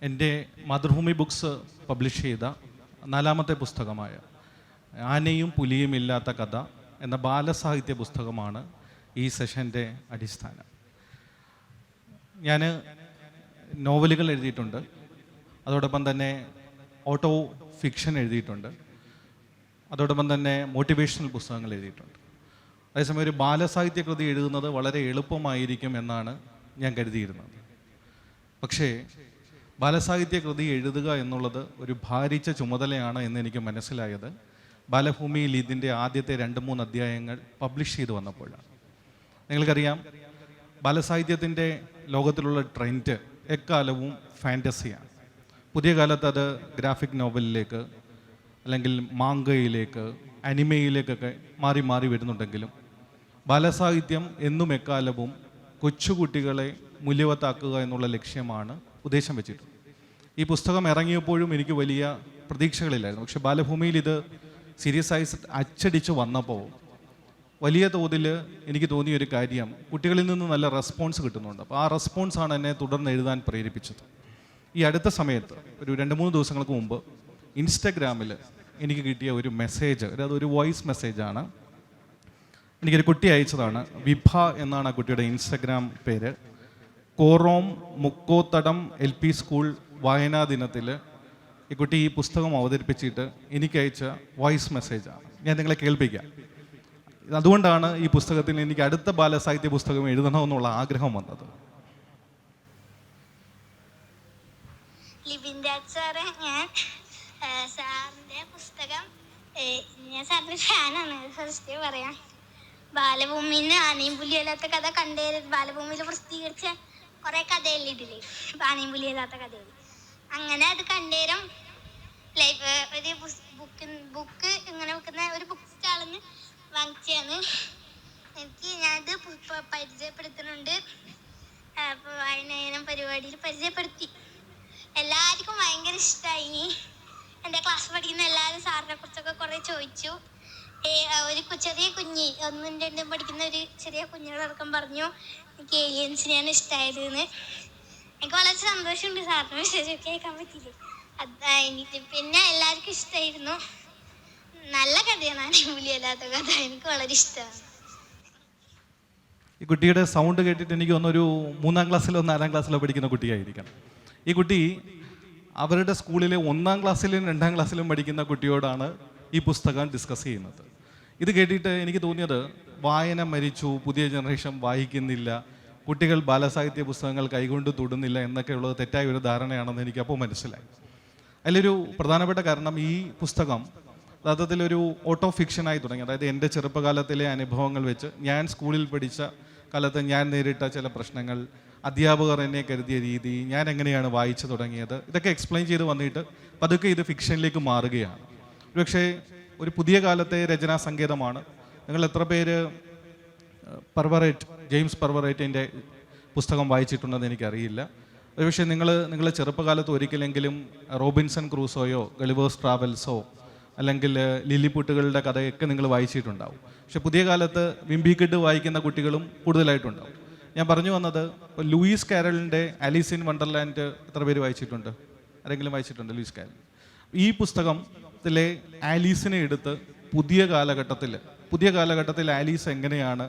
എൻ്റെ Mathrubhumi books publish ചെയ്ത 4ാമത്തെ പുസ്തകമായ ആനയും പുലിയും ഇല്ലാത്ത കഥ എന്ന ബാലസാഹിത്യ പുസ്തകമാണ് ഈ സെഷൻ്റെ അടിസ്ഥാനം. ഞാൻ നോവലുകൾ എഴുതിയിട്ടുണ്ട്, അതോടൊപ്പം തന്നെ ഓട്ടോ ഫിക്ഷൻ എഴുതിയിട്ടുണ്ട്, അതോടൊപ്പം തന്നെ മോട്ടിവേഷണൽ പുസ്തകങ്ങൾ എഴുതിയിട്ടുണ്ട്. അതേസമയം ഒരു ബാലസാഹിത്യ കൃതി എഴുതുന്നത് വളരെ എളുപ്പമായിരിക്കും എന്നാണ് ഞാൻ കരുതിയിരുന്നത്. പക്ഷേ ബാലസാഹിത്യ കൃതി എഴുതുക എന്നുള്ളത് ഒരു ഭാരിച്ച ചുമതലയാണ് എന്ന് എനിക്ക് മനസ്സിലായത് ബാലഭൂമിയിൽ ഇതിൻ്റെ ആദ്യത്തെ 2-3 അധ്യായങ്ങൾ പബ്ലിഷ് ചെയ്ത് വന്നപ്പോഴാണ്. നിങ്ങൾക്കറിയാം, ബാലസാഹിത്യത്തിൻ്റെ ലോകത്തിലുള്ള ട്രെൻഡ് എക്കാലവും ഫാൻറ്റസിയാണ്. പുതിയ കാലത്ത് അത് ഗ്രാഫിക് നോവലിലേക്ക് അല്ലെങ്കിൽ മാങ്കയിലേക്ക് അനിമയിലേക്കൊക്കെ മാറി മാറി വരുന്നുണ്ടെങ്കിലും ബാലസാഹിത്യം എന്നും എക്കാലവും കൊച്ചുകുട്ടികളെ മൂല്യവത്താക്കുക എന്നുള്ള ലക്ഷ്യമാണ് ഉദ്ദേശം വെച്ചിട്ടുള്ളത്. ഈ പുസ്തകം ഇറങ്ങിയപ്പോഴും എനിക്ക് വലിയ പ്രതീക്ഷകളില്ലായിരുന്നു. പക്ഷെ ബാലഭൂമിയിൽ ഇത് സീരിയസ് ആയി അച്ചടിച്ച് വന്നപ്പോൾ വലിയ തോതിൽ എനിക്ക് തോന്നിയൊരു കാര്യം, കുട്ടികളിൽ നിന്ന് നല്ല റെസ്പോൺസ് കിട്ടുന്നുണ്ട്. അപ്പോൾ ആ റെസ്പോൺസാണ് എന്നെ തുടർന്ന് എഴുതാൻ പ്രേരിപ്പിച്ചത്. ഈ അടുത്ത സമയത്ത് ഒരു 2-3 ദിവസങ്ങൾക്ക് മുമ്പ് ഇൻസ്റ്റഗ്രാമിൽ എനിക്ക് കിട്ടിയ ഒരു മെസ്സേജ്, അതൊരു വോയിസ് മെസ്സേജാണ്. എനിക്കൊരു കുട്ടി അയച്ചതാണ്. വിഭ എന്നാണ് ആ കുട്ടിയുടെ ഇൻസ്റ്റഗ്രാം പേര്. കോറോം മുക്കോത്തടം LP സ്കൂൾ വായനാ ദിനത്തിൽ ഈ കുട്ടി ഈ പുസ്തകം അവതരിപ്പിച്ചിട്ട് എനിക്ക് അയച്ച വോയിസ് മെസ്സേജാണ്. ഞാൻ നിങ്ങളെ കേൾപ്പിക്കാം. അതുകൊണ്ടാണ് ഈ പുസ്തകത്തിൽ എനിക്ക് അടുത്ത ബാലസാഹിത്യ പുസ്തകം എഴുതണമെന്നുള്ള ആഗ്രഹം വന്നത്. ഞാൻ സാറിൻ്റെ പുസ്തകം ഞാൻ സാറിൻ്റെ ഫാനാണ്. ഫസ്റ്റ് പറയാം, ബാലഭൂമിന്ന് ആനയും പുലിയല്ലാത്ത കഥ ബാലഭൂമിയിൽ പ്രസിദ്ധീകരിച്ച കുറേ കഥയല്ലേ ഇതിൽ, ആനയും പുലിയല്ലാത്ത കഥയിൽ. അങ്ങനെ അത് കണ്ടേരം ഒരു ബുക്ക് ഇങ്ങനെ വെക്കുന്ന ഒരു ബുക്ക് സ്റ്റാളിൽ നിന്ന് വാങ്ങിച്ചാണ്. ഞാനത് പരിചയപ്പെടുത്തുന്നുണ്ട്. അപ്പോൾ വായനയനം പരിപാടിയിൽ പരിചയപ്പെടുത്തി. എല്ലാവർക്കും ഭയങ്കര ഇഷ്ടമായി. എൻ്റെ ക്ലാസ് പഠിക്കുന്ന എല്ലാവരും സാറിനെ കുറിച്ചൊക്കെ കുറേ ചോദിച്ചു. ഒരു ചെറിയ കുഞ്ഞി 1ഉം 2ഉം പഠിക്കുന്ന ഒരു ചെറിയ കുഞ്ഞുങ്ങളടക്കം പറഞ്ഞു എനിക്ക് ഏലിയൻസിനെയാണ് ഇഷ്ടമായത് എന്ന്. എനിക്ക് വളരെ സന്തോഷമുണ്ട്. സാറിന് മെസ്സേജ് കേൾക്കാൻ പറ്റിയില്ലേ. എനിക്ക് പിന്നെ എല്ലാവർക്കും ഇഷ്ടമായിരുന്നു. നല്ല കഥയാണ് ആനയും പുലിയല്ലാത്ത കഥ. എനിക്ക് വളരെ ഇഷ്ടമാണ്. ഈ കുട്ടിയുടെ സൗണ്ട് കേട്ടിട്ട് എനിക്ക് തോന്നുന്നൊരു 3ാം ക്ലാസ്സിലോ 4ാം ക്ലാസ്സിലോ പഠിക്കുന്ന കുട്ടിയായിരിക്കണം. ഈ കുട്ടി അവരുടെ സ്കൂളിലെ 1ാം ക്ലാസ്സിലും 2ാം ക്ലാസ്സിലും പഠിക്കുന്ന കുട്ടിയോടാണ് ഈ പുസ്തകം ഡിസ്കസ് ചെയ്യുന്നത്. ഇത് കേട്ടിട്ട് എനിക്ക് തോന്നിയത് വായന മരിച്ചു, പുതിയ ജനറേഷൻ വായിക്കുന്നില്ല, കുട്ടികൾ ബാലസാഹിത്യ പുസ്തകങ്ങൾ കൈകൊണ്ട് തൊടുന്നില്ല എന്നൊക്കെയുള്ളത് തെറ്റായ ഒരു ധാരണയാണെന്ന് എനിക്കപ്പോൾ മനസ്സിലായി. അതിലൊരു പ്രധാനപ്പെട്ട കാരണം, ഈ പുസ്തകം യഥാർത്ഥത്തിലൊരു ഓട്ടോ ഫിക്ഷനായി തുടങ്ങി. അതായത് എൻ്റെ ചെറുപ്പകാലത്തിലെ അനുഭവങ്ങൾ വെച്ച്, ഞാൻ സ്കൂളിൽ പഠിച്ച കാലത്ത് ഞാൻ നേരിട്ട ചില പ്രശ്നങ്ങൾ, അധ്യാപകർ എന്നെ കരുതിയ രീതി, ഞാൻ എങ്ങനെയാണ് വായിച്ചു തുടങ്ങിയത്, ഇതൊക്കെ എക്സ്പ്ലെയിൻ ചെയ്ത് വന്നിട്ട് പതുക്കെ ഇത് ഫിക്ഷനിലേക്ക് മാറുകയാണ്. പക്ഷേ ഒരു പുതിയ കാലത്തെ രചനാ സങ്കേതമാണ്. നിങ്ങൾ എത്ര പേര് ജെയിംസ് പർവറേറ്റിൻ്റെ പുസ്തകം വായിച്ചിട്ടുണ്ടെന്ന് എനിക്കറിയില്ല. ഒരുപക്ഷെ നിങ്ങൾ ചെറുപ്പകാലത്ത് ഒരിക്കലെങ്കിലും റോബിൻസൺ ക്രൂസോയോ ഗളിവേഴ്സ് ട്രാവൽസോ അല്ലെങ്കിൽ ലില്ലിപുട്ടുകളുടെ കഥയൊക്കെ നിങ്ങൾ വായിച്ചിട്ടുണ്ടാവും. പക്ഷെ പുതിയ കാലത്ത് വിംബി കിഡ് വായിക്കുന്ന കുട്ടികളും കൂടുതലായിട്ടുണ്ടാവും. ഞാൻ പറഞ്ഞു വന്നത്, ഇപ്പോൾ ലൂയിസ് കാരലിൻ്റെ ആലീസ് ഇൻ വണ്ടർലാൻഡ് എത്ര പേര് വായിച്ചിട്ടുണ്ട്? ആരെങ്കിലും വായിച്ചിട്ടുണ്ട് ലൂയിസ് കാരൽ? ഈ പുസ്തകത്തിലെ ആലീസിനെ എടുത്ത് പുതിയ കാലഘട്ടത്തിൽ ആലീസ് എങ്ങനെയാണ്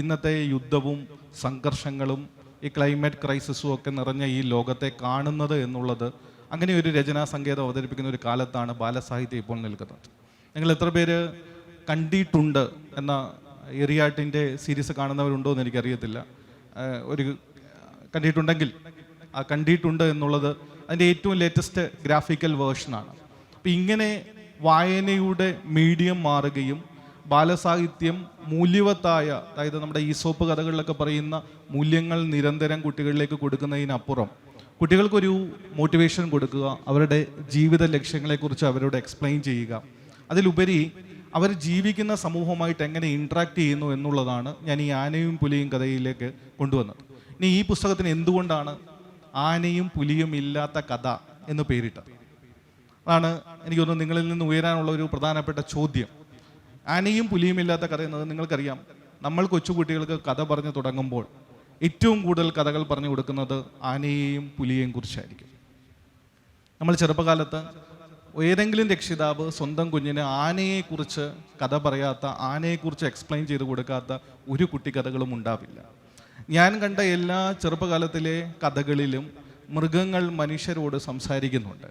ഇന്നത്തെ യുദ്ധവും സംഘർഷങ്ങളും ഈ ക്ലൈമറ്റ് ക്രൈസിസും ഒക്കെ നിറഞ്ഞ ഈ ലോകത്തെ കാണുന്നത് എന്നുള്ളത്, അങ്ങനെ ഒരു രചനാ സങ്കേതം അവതരിപ്പിക്കുന്ന ഒരു കാലത്താണ് ബാലസാഹിത്യം ഇപ്പോൾ നിൽക്കുന്നത്. നിങ്ങൾ എത്ര പേര് കണ്ടിട്ടുണ്ട് എന്ന എറിയാട്ടിൻ്റെ സീരീസ് കാണുന്നവരുണ്ടോ എന്ന് എനിക്കറിയത്തില്ല. കണ്ടിട്ടുണ്ടെങ്കിൽ ആ കണ്ടിട്ടുണ്ട് എന്നുള്ളത് അതിൻ്റെ ഏറ്റവും ലേറ്റസ്റ്റ് ഗ്രാഫിക്കൽ വേർഷനാണ്. അപ്പം ഇങ്ങനെ വായനയുടെ മീഡിയം മാറുകയും ബാലസാഹിത്യം മൂല്യവത്തായ, അതായത് നമ്മുടെ ഈസോപ്പ് കഥകളിലൊക്കെ പറയുന്ന മൂല്യങ്ങൾ നിരന്തരം കുട്ടികളിലേക്ക് കൊടുക്കുന്നതിനപ്പുറം കുട്ടികൾക്കൊരു മോട്ടിവേഷൻ കൊടുക്കുക, അവരുടെ ജീവിത ലക്ഷ്യങ്ങളെക്കുറിച്ച് അവരോട് എക്സ്പ്ലെയിൻ ചെയ്യുക, അതിലുപരി അവർ ജീവിക്കുന്ന സമൂഹമായിട്ട് എങ്ങനെ ഇൻട്രാക്ട് ചെയ്യുന്നു എന്നുള്ളതാണ് ഞാൻ ഈ ആനയും പുലിയും കഥയിലേക്ക് കൊണ്ടുവന്നത്. ഇനി ഈ പുസ്തകത്തിന് എന്തുകൊണ്ടാണ് ആനയും പുലിയും ഇല്ലാത്ത കഥ എന്ന് പേരിട്ടത്? അതാണ് എനിക്ക് തോന്നുന്നു നിങ്ങളിൽ നിന്ന് ഉയരാനുള്ള ഒരു പ്രധാനപ്പെട്ട ചോദ്യം. ആനയും പുലിയും ഇല്ലാത്ത കഥ എന്നത് നിങ്ങൾക്കറിയാം, നമ്മൾ കൊച്ചുകുട്ടികൾക്ക് കഥ പറഞ്ഞു തുടങ്ങുമ്പോൾ ഏറ്റവും കൂടുതൽ കഥകൾ പറഞ്ഞു കൊടുക്കുന്നത് ആനയെയും പുലിയെയും കുറിച്ചായിരിക്കും. നമ്മൾ ചെറുപ്പകാലത്ത് ഏതെങ്കിലും രക്ഷിതാവ് സ്വന്തം കുഞ്ഞിന് ആനയെക്കുറിച്ച് കഥ പറയാത്ത, ആനയെക്കുറിച്ച് എക്സ്പ്ലെയിൻ ചെയ്ത് കൊടുക്കാത്ത ഒരു കുട്ടിക്കഥകളും ഉണ്ടാവില്ല. ഞാൻ കണ്ട എല്ലാ ചെറുപ്പകാലത്തിലെ കഥകളിലും മൃഗങ്ങൾ മനുഷ്യരോട് സംസാരിക്കുന്നുണ്ട്.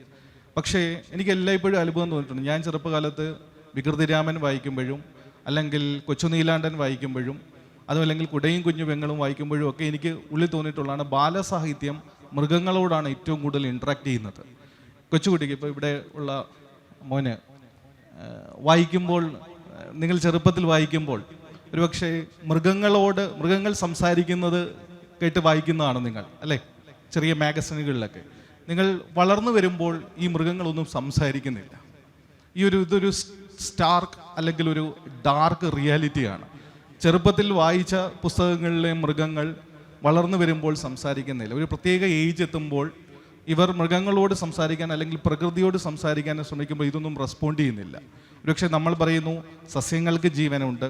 പക്ഷേ എനിക്ക് എല്ലായ്പ്പോഴും അത്ഭുതം തോന്നിയിട്ടുണ്ട്. ഞാൻ ചെറുപ്പകാലത്ത് വികൃതിരാമൻ വായിക്കുമ്പോഴും, അല്ലെങ്കിൽ കൊച്ചുനീലാണ്ടൻ വായിക്കുമ്പോഴും, അതുമല്ലെങ്കിൽ കുടയും കുഞ്ഞു പെങ്ങളും വായിക്കുമ്പോഴും ഒക്കെ എനിക്ക് ഉള്ളിൽ തോന്നിയിട്ടുള്ളതാണ്, ബാലസാഹിത്യം മൃഗങ്ങളോടാണ് ഏറ്റവും കൂടുതൽ ഇൻട്രാക്ട് ചെയ്യുന്നത്. കൊച്ചുകുട്ടിക്ക് ഇപ്പോൾ ഇവിടെ ഉള്ള മോന് വായിക്കുമ്പോൾ, നിങ്ങൾ ചെറുപ്പത്തിൽ വായിക്കുമ്പോൾ ഒരുപക്ഷെ മൃഗങ്ങൾ സംസാരിക്കുന്നത് കേട്ട് വായിക്കുന്നതാണ് നിങ്ങൾ, അല്ലേ? ചെറിയ മാഗസിനുകളിലൊക്കെ. നിങ്ങൾ വളർന്നു വരുമ്പോൾ ഈ മൃഗങ്ങളൊന്നും സംസാരിക്കുന്നില്ല. ഇതൊരു സ്റ്റാർക്ക് അല്ലെങ്കിൽ ഒരു ഡാർക്ക് റിയാലിറ്റിയാണ്. ചെറുപ്പത്തിൽ വായിച്ച പുസ്തകങ്ങളിലെ മൃഗങ്ങൾ വളർന്നു വരുമ്പോൾ സംസാരിക്കുന്നില്ല. ഒരു പ്രത്യേക ഏജ് എത്തുമ്പോൾ ഇവർ മൃഗങ്ങളോട് സംസാരിക്കാൻ അല്ലെങ്കിൽ പ്രകൃതിയോട് സംസാരിക്കാൻ ശ്രമിക്കുമ്പോൾ ഇതൊന്നും റെസ്പോണ്ട് ചെയ്യുന്നില്ല. ഒരുപക്ഷെ നമ്മൾ പറയുന്നു സസ്യങ്ങൾക്ക് ജീവനുണ്ട്,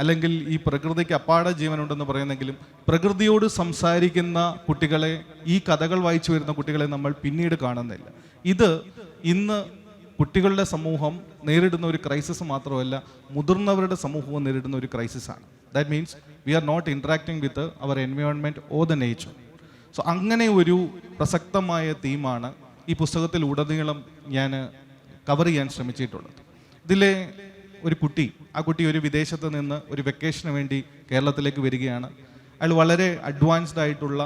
അല്ലെങ്കിൽ ഈ പ്രകൃതിക്ക് അപ്പാടെ ജീവനുണ്ടെന്ന് പറയുന്നെങ്കിലും പ്രകൃതിയോട് സംസാരിക്കുന്ന കുട്ടികളെ, ഈ കഥകൾ വായിച്ചു വരുന്ന കുട്ടികളെ നമ്മൾ പിന്നീട് കാണുന്നില്ല. ഇത് ഇന്ന് കുട്ടികളുടെ സമൂഹം നേരിടുന്ന ഒരു ക്രൈസിസ് മാത്രമല്ല, മുതിർന്നവരുടെ സമൂഹവും നേരിടുന്ന ഒരു ക്രൈസിസാണ്. That means we are not interacting with our environment or the nature. So അങ്ങനെ ഒരു പ്രസക്തമായ തീമാണ് ഈ പുസ്തകത്തിൽ ഉടനീളം ഞാൻ കവർ ചെയ്യാൻ ശ്രമിച്ചിട്ടുള്ളത്. ഇതിലെ ഒരു കുട്ടി, ആ കുട്ടി ഒരു വിദേശത്ത് നിന്ന് ഒരു വെക്കേഷന് വേണ്ടി കേരളത്തിലേക്ക് വരികയാണ്. അയാൾ വളരെ അഡ്വാൻസ്ഡ് ആയിട്ടുള്ള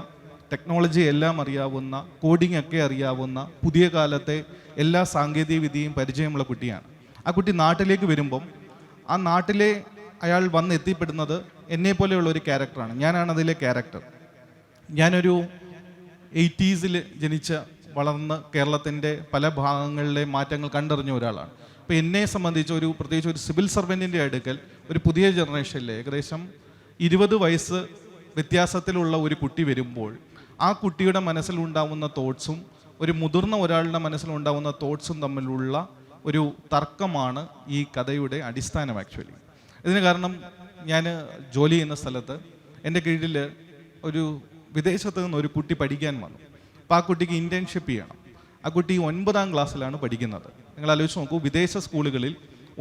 ടെക്നോളജി എല്ലാം അറിയാവുന്ന, കോഡിംഗ് ഒക്കെ അറിയാവുന്ന, പുതിയ കാലത്തെ എല്ലാ സാങ്കേതിക വിദ്യയും പരിചയമുള്ള കുട്ടിയാണ്. ആ കുട്ടി നാട്ടിലേക്ക് വരുമ്പം ആ നാട്ടിലെ അയാൾ വന്ന് എത്തിപ്പെടുന്നത് എന്നെ പോലെയുള്ള ഒരു ക്യാരക്ടറാണ്. ഞാനാണ് അതിലെ ക്യാരക്ടർ. ഞാനൊരു 80s ജനിച്ച വളർന്ന് കേരളത്തിൻ്റെ പല ഭാഗങ്ങളിലെ മാറ്റങ്ങൾ കണ്ടറിഞ്ഞ ഒരാളാണ്. അപ്പോൾ എന്നെ സംബന്ധിച്ച് പ്രത്യേകിച്ച് ഒരു സിവിൽ സർവൻറ്റിൻ്റെ അടുക്കൽ ഒരു പുതിയ ജനറേഷനിലെ ഏകദേശം 20 വയസ്സ് വ്യത്യാസത്തിലുള്ള ഒരു കുട്ടി വരുമ്പോൾ ആ കുട്ടിയുടെ മനസ്സിലുണ്ടാവുന്ന തോട്ട്സും ഒരു മുതിർന്ന ഒരാളുടെ മനസ്സിലുണ്ടാവുന്ന തോട്ട്സും തമ്മിലുള്ള ഒരു തർക്കമാണ് ഈ കഥയുടെ അടിസ്ഥാനം. ആക്ച്വലി ഇതിന് കാരണം, ഞാൻ ജോലി ചെയ്യുന്ന സ്ഥലത്ത് എൻ്റെ കീഴിൽ ഒരു വിദേശത്ത് നിന്ന് ഒരു കുട്ടി പഠിക്കാൻ വന്നു. അപ്പോൾ ആ കുട്ടിക്ക് ഇൻറ്റേൺഷിപ്പ് ചെയ്യണം. ആ കുട്ടി 9ാം ക്ലാസ്സിലാണ് പഠിക്കുന്നത്. നിങ്ങൾ ആലോചിച്ച് നോക്കൂ, വിദേശ സ്കൂളുകളിൽ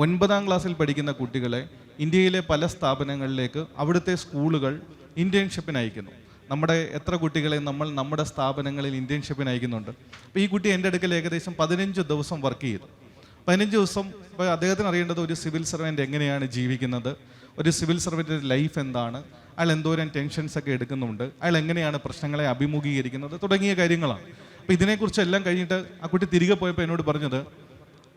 9ാം ക്ലാസ്സിൽ പഠിക്കുന്ന കുട്ടികളെ ഇന്ത്യയിലെ പല സ്ഥാപനങ്ങളിലേക്ക് അവിടുത്തെ സ്കൂളുകൾ ഇൻറ്റേൺഷിപ്പിന് അയക്കുന്നു. നമ്മുടെ എത്ര കുട്ടികളെ നമ്മൾ നമ്മുടെ സ്ഥാപനങ്ങളിൽ ഇൻറ്റേൺഷിപ്പിന് അയക്കുന്നുണ്ട്. അപ്പോൾ ഈ കുട്ടി എൻ്റെ അടുക്കൽ ഏകദേശം 15 ദിവസം വർക്ക് ചെയ്തു. 15 ദിവസം. ഇപ്പോൾ അദ്ദേഹത്തിന് അറിയേണ്ടത് ഒരു സിവിൽ സർവൻറ്റ് എങ്ങനെയാണ് ജീവിക്കുന്നത്, ഒരു സിവിൽ സർവൻറ്റിൻ്റെ ലൈഫ് എന്താണ്, അയാൾ എന്തോരം ടെൻഷൻസ് ഒക്കെ എടുക്കുന്നുണ്ട്, അയാൾ എങ്ങനെയാണ് പ്രശ്നങ്ങളെ അഭിമുഖീകരിക്കുന്നത് തുടങ്ങിയ കാര്യങ്ങളാണ്. അപ്പോൾ ഇതിനെക്കുറിച്ചെല്ലാം കഴിഞ്ഞിട്ട് ആ കുട്ടി തിരികെ പോയപ്പോൾ എന്നോട് പറഞ്ഞത്,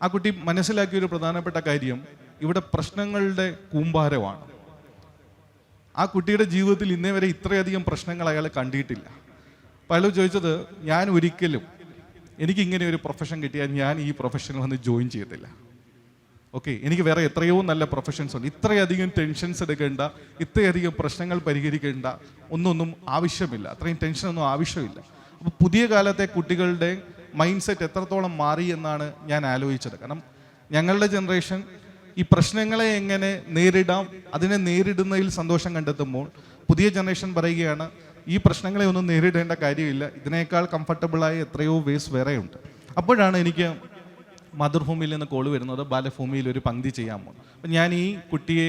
ആ കുട്ടി മനസ്സിലാക്കിയൊരു പ്രധാനപ്പെട്ട കാര്യം ഇവിടെ പ്രശ്നങ്ങളുടെ കൂമ്പാരമാണ്. ആ കുട്ടിയുടെ ജീവിതത്തിൽ ഇന്നേ വരെ ഇത്രയധികം പ്രശ്നങ്ങൾ അയാൾ കണ്ടിട്ടില്ല. അപ്പോൾ അയാൾ ചോദിച്ചത്, ഞാൻ ഒരിക്കലും എനിക്കിങ്ങനെ ഒരു പ്രൊഫഷൻ കിട്ടിയാൽ ഞാൻ ഈ പ്രൊഫഷനിൽ വന്ന് ജോയിൻ ചെയ്യത്തില്ല. ഓക്കെ, എനിക്ക് വേറെ എത്രയോ നല്ല പ്രൊഫഷൻസ് ഉണ്ട്. ഇത്രയധികം ടെൻഷൻസ് എടുക്കേണ്ട, ഇത്രയധികം പ്രശ്നങ്ങൾ പരിഹരിക്കേണ്ട ഒന്നും ആവശ്യമില്ല, അത്രയും ടെൻഷനൊന്നും ആവശ്യമില്ല. അപ്പോൾ പുതിയ കാലത്തെ കുട്ടികളുടെ മൈൻഡ് സെറ്റ് എത്രത്തോളം മാറി എന്നാണ് ഞാൻ ആലോചിച്ചത്. കാരണം ഞങ്ങളുടെ ജനറേഷൻ ഈ പ്രശ്നങ്ങളെ എങ്ങനെ നേരിടാം, അതിനെ നേരിടുന്നതിൽ സന്തോഷം കണ്ടെത്തുമ്പോൾ പുതിയ ജനറേഷൻ പറയുകയാണ്, ഈ പ്രശ്നങ്ങളെ ഒന്നും നേരിടേണ്ട കാര്യമില്ല, ഇതിനേക്കാൾ കംഫർട്ടബിളായ എത്രയോ വേസ് വേറെയുണ്ട്. അപ്പോഴാണ് എനിക്ക് മാതൃഭൂമിയിൽ നിന്ന് കോൾ വരുന്നത്, ബാലഭൂമിയിൽ ഒരു പങ്ക്തി ചെയ്യാമോ. അപ്പം ഞാൻ ഈ കുട്ടിയെ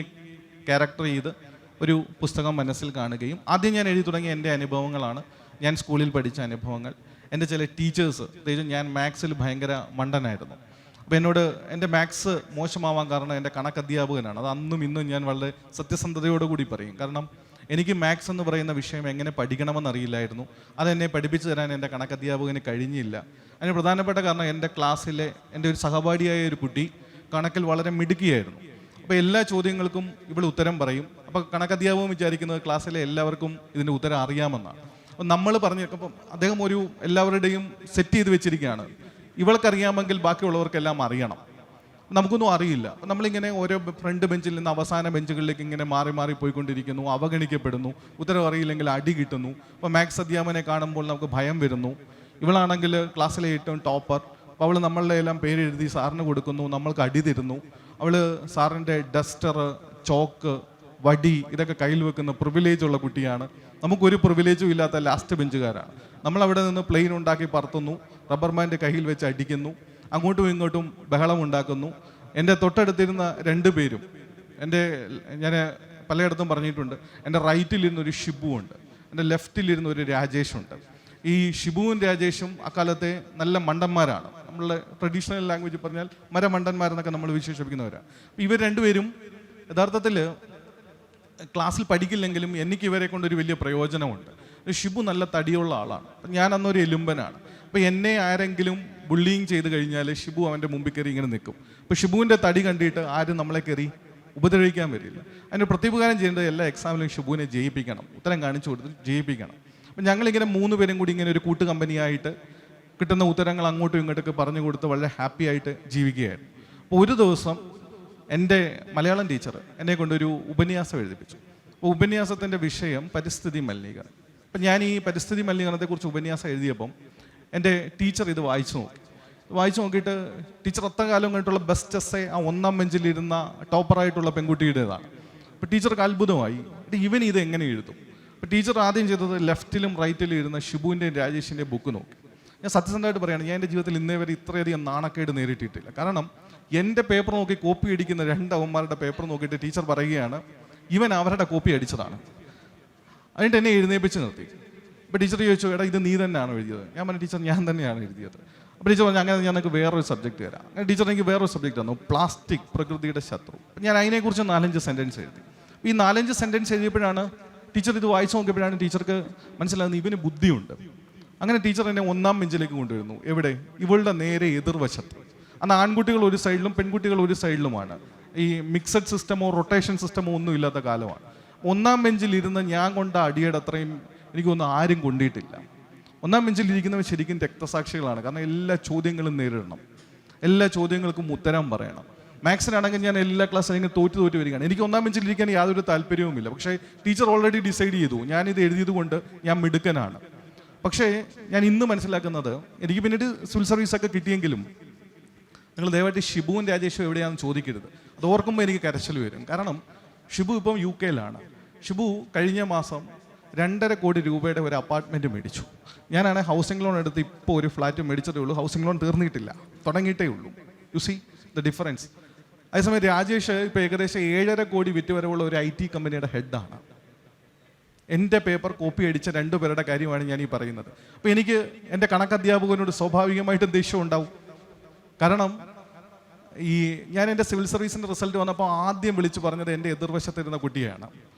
ക്യാരക്ടർ ചെയ്ത് ഒരു പുസ്തകം മനസ്സിൽ കാണുകയും ആദ്യം ഞാൻ എഴുതി തുടങ്ങിയ എൻ്റെ അനുഭവങ്ങളാണ്, ഞാൻ സ്കൂളിൽ പഠിച്ച അനുഭവങ്ങൾ. എൻ്റെ ചില ടീച്ചേഴ്സ്, പ്രത്യേകിച്ച് ഞാൻ മാത്സിൽ ഭയങ്കര മണ്ടനായിരുന്നു. അപ്പോൾ എന്നോട് എൻ്റെ മാത്സ് മോശമാവാൻ കാരണം എൻ്റെ കണക്കധ്യാപകനാണ്. അത് അന്നും ഇന്നും ഞാൻ വളരെ സത്യസന്ധതയോടുകൂടി പറയും. കാരണം എനിക്ക് മാത്സ് എന്ന് പറയുന്ന വിഷയം എങ്ങനെ പഠിക്കണമെന്നറിയില്ലായിരുന്നു. അതെന്നെ പഠിപ്പിച്ചു തരാൻ എൻ്റെ കണക്കധ്യാപകന് കഴിഞ്ഞില്ല. അതിന് പ്രധാനപ്പെട്ട കാരണം എൻ്റെ ക്ലാസ്സിലെ എൻ്റെ ഒരു സഹപാഠിയായ ഒരു കുട്ടി കണക്കിൽ വളരെ മിടുക്കിയായിരുന്നു. അപ്പോൾ എല്ലാ ചോദ്യങ്ങൾക്കും ഇവിടെ ഉത്തരം പറയും. അപ്പോൾ കണക്കധ്യാപകൻ വിചാരിക്കുന്നത് ക്ലാസ്സിലെ എല്ലാവർക്കും ഇതിൻ്റെ ഉത്തരം അറിയാമെന്നാണ്. അപ്പം നമ്മൾ അപ്പം അദ്ദേഹം എല്ലാവരുടെയും സെറ്റ് ചെയ്ത് വെച്ചിരിക്കുകയാണ്, ഇവൾക്കറിയാമെങ്കിൽ ബാക്കിയുള്ളവർക്കെല്ലാം അറിയണം, നമുക്കൊന്നും അറിയില്ല. അപ്പം നമ്മളിങ്ങനെ ഓരോ ഫ്രണ്ട് ബെഞ്ചിൽ നിന്ന് അവസാന ബെഞ്ചുകളിലേക്ക് ഇങ്ങനെ മാറി മാറി പോയിക്കൊണ്ടിരിക്കുന്നു, അവഗണിക്കപ്പെടുന്നു, ഉത്തരം അറിയില്ലെങ്കിൽ അടി കിട്ടുന്നു. അപ്പോൾ മാത്സ് അധ്യാപകനെ കാണുമ്പോൾ നമുക്ക് ഭയം വരുന്നു. ഇവളാണെങ്കിൽ ക്ലാസ്സിലെ ഏറ്റവും ടോപ്പർ. അപ്പോൾ അവൾ നമ്മളുടെ എല്ലാം പേരെഴുതി സാറിന് കൊടുക്കുന്നു, നമ്മൾക്ക് അടി തരുന്നു. അവൾ സാറിൻ്റെ ഡസ്റ്റർ, ചോക്ക്, വടി ഇതൊക്കെ കയ്യിൽ വെക്കുന്ന പ്രിവിലേജ് ഉള്ള കുട്ടിയാണ്. നമുക്കൊരു പ്രിവിലേജും ഇല്ലാത്ത ലാസ്റ്റ് ബെഞ്ചുകാരാണ്. നമ്മളവിടെ നിന്ന് പ്ലെയിൻ ഉണ്ടാക്കി പറത്തുന്നു, റബ്ബർ ബാൻഡ് കയ്യിൽ വെച്ച് അടിക്കുന്നു, അങ്ങോട്ടും ഇങ്ങോട്ടും ബഹളം ഉണ്ടാക്കുന്നു. എൻ്റെ തൊട്ടടുത്തിരുന്ന 2 പേരും ഞാൻ പലയിടത്തും പറഞ്ഞിട്ടുണ്ട്, എൻ്റെ റൈറ്റിലിരുന്നൊരു ഷിബു ഉണ്ട്, എൻ്റെ ലെഫ്റ്റിലിരുന്ന ഒരു രാജേഷുണ്ട്. ഈ ഷിബുവും രാജേഷും അക്കാലത്തെ നല്ല മണ്ടന്മാരാണ്. നമ്മളുടെ ട്രഡീഷണൽ ലാംഗ്വേജ് പറഞ്ഞാൽ മരമണ്ടന്മാരെന്നൊക്കെ നമ്മൾ വിശേഷിപ്പിക്കുന്നവരാണ്. ഇവർ 2 പേരും യഥാർത്ഥത്തിൽ ക്ലാസ്സിൽ പഠിക്കില്ലെങ്കിലും എനിക്ക് ഇവരെ കൊണ്ടൊരു വലിയ പ്രയോജനമുണ്ട്. ഷിബു നല്ല തടിയുള്ള ആളാണ്, ഞാൻ അന്നൊരു എലുമ്പനാണ്. അപ്പോൾ എന്നെ ആരെങ്കിലും ബുള്ളിങ് ചെയ്ത് കഴിഞ്ഞാൽ ഷിബു അവൻ്റെ മുമ്പിൽ കയറി ഇങ്ങനെ നിൽക്കും. അപ്പോൾ ഷിബുവിൻ്റെ തടി കണ്ടിട്ട് ആരും നമ്മളെ കയറി ഉപദ്രവിക്കാൻ വരില്ല. അതിന് പ്രത്യുപകാരം ചെയ്യേണ്ടത് എല്ലാ എക്സാമിലും ഷിബുവിനെ ജയിപ്പിക്കണം, ഉത്തരം കാണിച്ചു കൊടുത്ത് ജയിപ്പിക്കണം. അപ്പം ഞങ്ങളിങ്ങനെ 3 പേരും കൂടി ഇങ്ങനെ ഒരു കൂട്ട് കമ്പനിയായിട്ട് കിട്ടുന്ന ഉത്തരങ്ങൾ അങ്ങോട്ടും ഇങ്ങോട്ടൊക്കെ പറഞ്ഞു കൊടുത്ത് വളരെ ഹാപ്പി ആയിട്ട് ജീവിക്കുകയായിരുന്നു. അപ്പോൾ ഒരു ദിവസം എൻ്റെ മലയാളം ടീച്ചർ എന്നെ കൊണ്ടൊരു ഉപന്യാസം എഴുതിപ്പിച്ചു. അപ്പോൾ ഉപന്യാസത്തിൻ്റെ വിഷയം പരിസ്ഥിതി മലിനീകരണം. അപ്പം ഞാൻ ഈ പരിസ്ഥിതി മലിനീകരണത്തെക്കുറിച്ച് ഉപന്യാസം എഴുതിയപ്പം എൻ്റെ ടീച്ചർ ഇത് വായിച്ചു നോക്കിയിട്ട് ടീച്ചർ അത്ര കാലം കഴിഞ്ഞിട്ടുള്ള ബെസ്റ്റ് എസ്സേ ആ 1ാം ബെഞ്ചിലിരുന്ന ടോപ്പറായിട്ടുള്ള പെൺകുട്ടിയുടേതാണ്. അപ്പോൾ ടീച്ചർക്ക് അത്ഭുതമായി, ഇവൻ ഇത് എങ്ങനെ എഴുതും? അപ്പോൾ ടീച്ചർ ആദ്യം ചെയ്തത് ലെഫ്റ്റിലും റൈറ്റിലും ഇരുന്ന ഷിബുവിൻ്റെയും രാജേഷിൻ്റെയും ബുക്ക് നോക്കി. ഞാൻ സത്യസന്ധമായിട്ട് പറയുകയാണ്, ഞാൻ എൻ്റെ ജീവിതത്തിൽ ഇന്നേ വരെ ഇത്രയധികം നാണക്കേട് നേരിട്ടിട്ടില്ല. കാരണം എൻ്റെ പേപ്പർ നോക്കി കോപ്പി അടിക്കുന്ന 2 അവന്മാരുടെ പേപ്പർ നോക്കിയിട്ട് ടീച്ചർ പറയുകയാണ് ഇവൻ അവരുടെ കോപ്പി അടിച്ചതാണ്. എന്നിട്ട് എന്നെ എഴുന്നേപ്പിച്ച് നിർത്തി. അപ്പോൾ ടീച്ചർ ചോദിച്ചു, എടാ ഇത് നീ തന്നെയാണോ എഴുതിയത്? ഞാൻ പറഞ്ഞു, ടീച്ചർ ഞാൻ തന്നെയാണ് എഴുതിയത്. അപ്പോൾ ടീച്ചർ പറഞ്ഞു, അങ്ങനെ ഞാൻ നിങ്ങൾക്ക് വേറൊരു സബ്ജക്റ്റ് തരാം. അങ്ങനെ ടീച്ചർ എനിക്ക് വേറൊരു സബ്ജക്റ്റ് തന്നു, പ്ലാസ്റ്റിക് പ്രകൃതിയുടെ ശത്രു. ഞാൻ അതിനെക്കുറിച്ച് 4-5 സെൻറ്റൻസ് എഴുതി. ഈ 4-5 സെൻറ്റൻസ് എഴുതിയപ്പോഴാണ് ടീച്ചർ ഇത് വായിച്ചു നോക്കിയപ്പോഴാണ് ടീച്ചർക്ക് മനസ്സിലാകുന്നത് ഇവന് ബുദ്ധിയുണ്ട്. അങ്ങനെ ടീച്ചർ എന്നെ 1ാം ബെഞ്ചിലേക്ക് കൊണ്ടുവരുന്നു. എവിടെ? ഇവളുടെ നേരെ എതിർവശത്ത്. അന്ന് ആൺകുട്ടികൾ ഒരു സൈഡിലും പെൺകുട്ടികൾ ഒരു സൈഡിലുമാണ്. ഈ മിക്സഡ് സിസ്റ്റമോ റൊട്ടേഷൻ സിസ്റ്റമോ ഒന്നും ഇല്ലാത്ത കാലമാണ്. 1ാം ബെഞ്ചിൽ ഇരുന്ന് ഞാൻ കൊണ്ട അടിയുടെ അത്രയും എനിക്കൊന്നും ആരും കൊണ്ടിട്ടില്ല. 1ാം ബെഞ്ചിൽ ഇരിക്കുന്നവർ ശരിക്കും രക്തസാക്ഷികളാണ്. കാരണം എല്ലാ ചോദ്യങ്ങളും നേരിടണം, എല്ലാ ചോദ്യങ്ങൾക്കും ഉത്തരം പറയണം. മാത്സിനാണെങ്കിൽ ഞാൻ എല്ലാ ക്ലാസ്സിലും ഇങ്ങനെ തോറ്റ് വരികയാണ്. എനിക്ക് 1ാം ബെഞ്ചിൽ ഇരിക്കാൻ യാതൊരു താല്പര്യവുമില്ല. പക്ഷേ ടീച്ചർ ഓൾറെഡി ഡിസൈഡ് ചെയ്തു ഞാനിത് എഴുതിയത് കൊണ്ട് ഞാൻ മിടുക്കനാണ്. പക്ഷേ ഞാൻ ഇന്ന് മനസ്സിലാക്കുന്നത്, എനിക്ക് പിന്നീട് സിവിൽ സർവീസൊക്കെ കിട്ടിയെങ്കിലും നിങ്ങൾ ദയവായിട്ട് ഷിബുവും രാജേഷും എവിടെയാണെന്ന് ചോദിക്കരുത്. അത് ഓർക്കുമ്പോൾ എനിക്ക് കരച്ചിൽ വരും. കാരണം ഷിബു ഇപ്പം UK ഷിബു കഴിഞ്ഞ മാസം 2.5 കോടി രൂപയുടെ ഒരു അപ്പാർട്ട്മെൻറ്റ് മേടിച്ചു. ഞാനാണെങ്കിൽ ഹൗസിംഗ് ലോൺ എടുത്ത് ഇപ്പോൾ ഒരു ഫ്ലാറ്റ് മേടിച്ചതേ ഉള്ളൂ. ഹൗസിംഗ് ലോൺ തീർന്നിട്ടില്ല, തുടങ്ങിയിട്ടേ ഉള്ളൂ. You see the difference. അതേസമയം രാജേഷ് ഇപ്പോൾ ഏകദേശം 7.5 കോടി വിറ്റ് വരവുള്ള ഒരു IT കമ്പനിയുടെ ഹെഡാണ്. എൻ്റെ പേപ്പർ കോപ്പി അടിച്ച 2 പേരുടെ കാര്യമാണ് ഞാൻ ഈ പറയുന്നത്. അപ്പോൾ എനിക്ക് എൻ്റെ കണക്കധ്യാപകനോട് സ്വാഭാവികമായിട്ടും ദേഷ്യം ഉണ്ടാവും. കാരണം ഞാൻ എൻ്റെ സിവിൽ സർവീസിൻ്റെ റിസൾട്ട് വന്നപ്പോൾ ആദ്യം വിളിച്ചു പറഞ്ഞത് എൻ്റെ എതിർവശത്തിരുന്ന കുട്ടിയാണ്.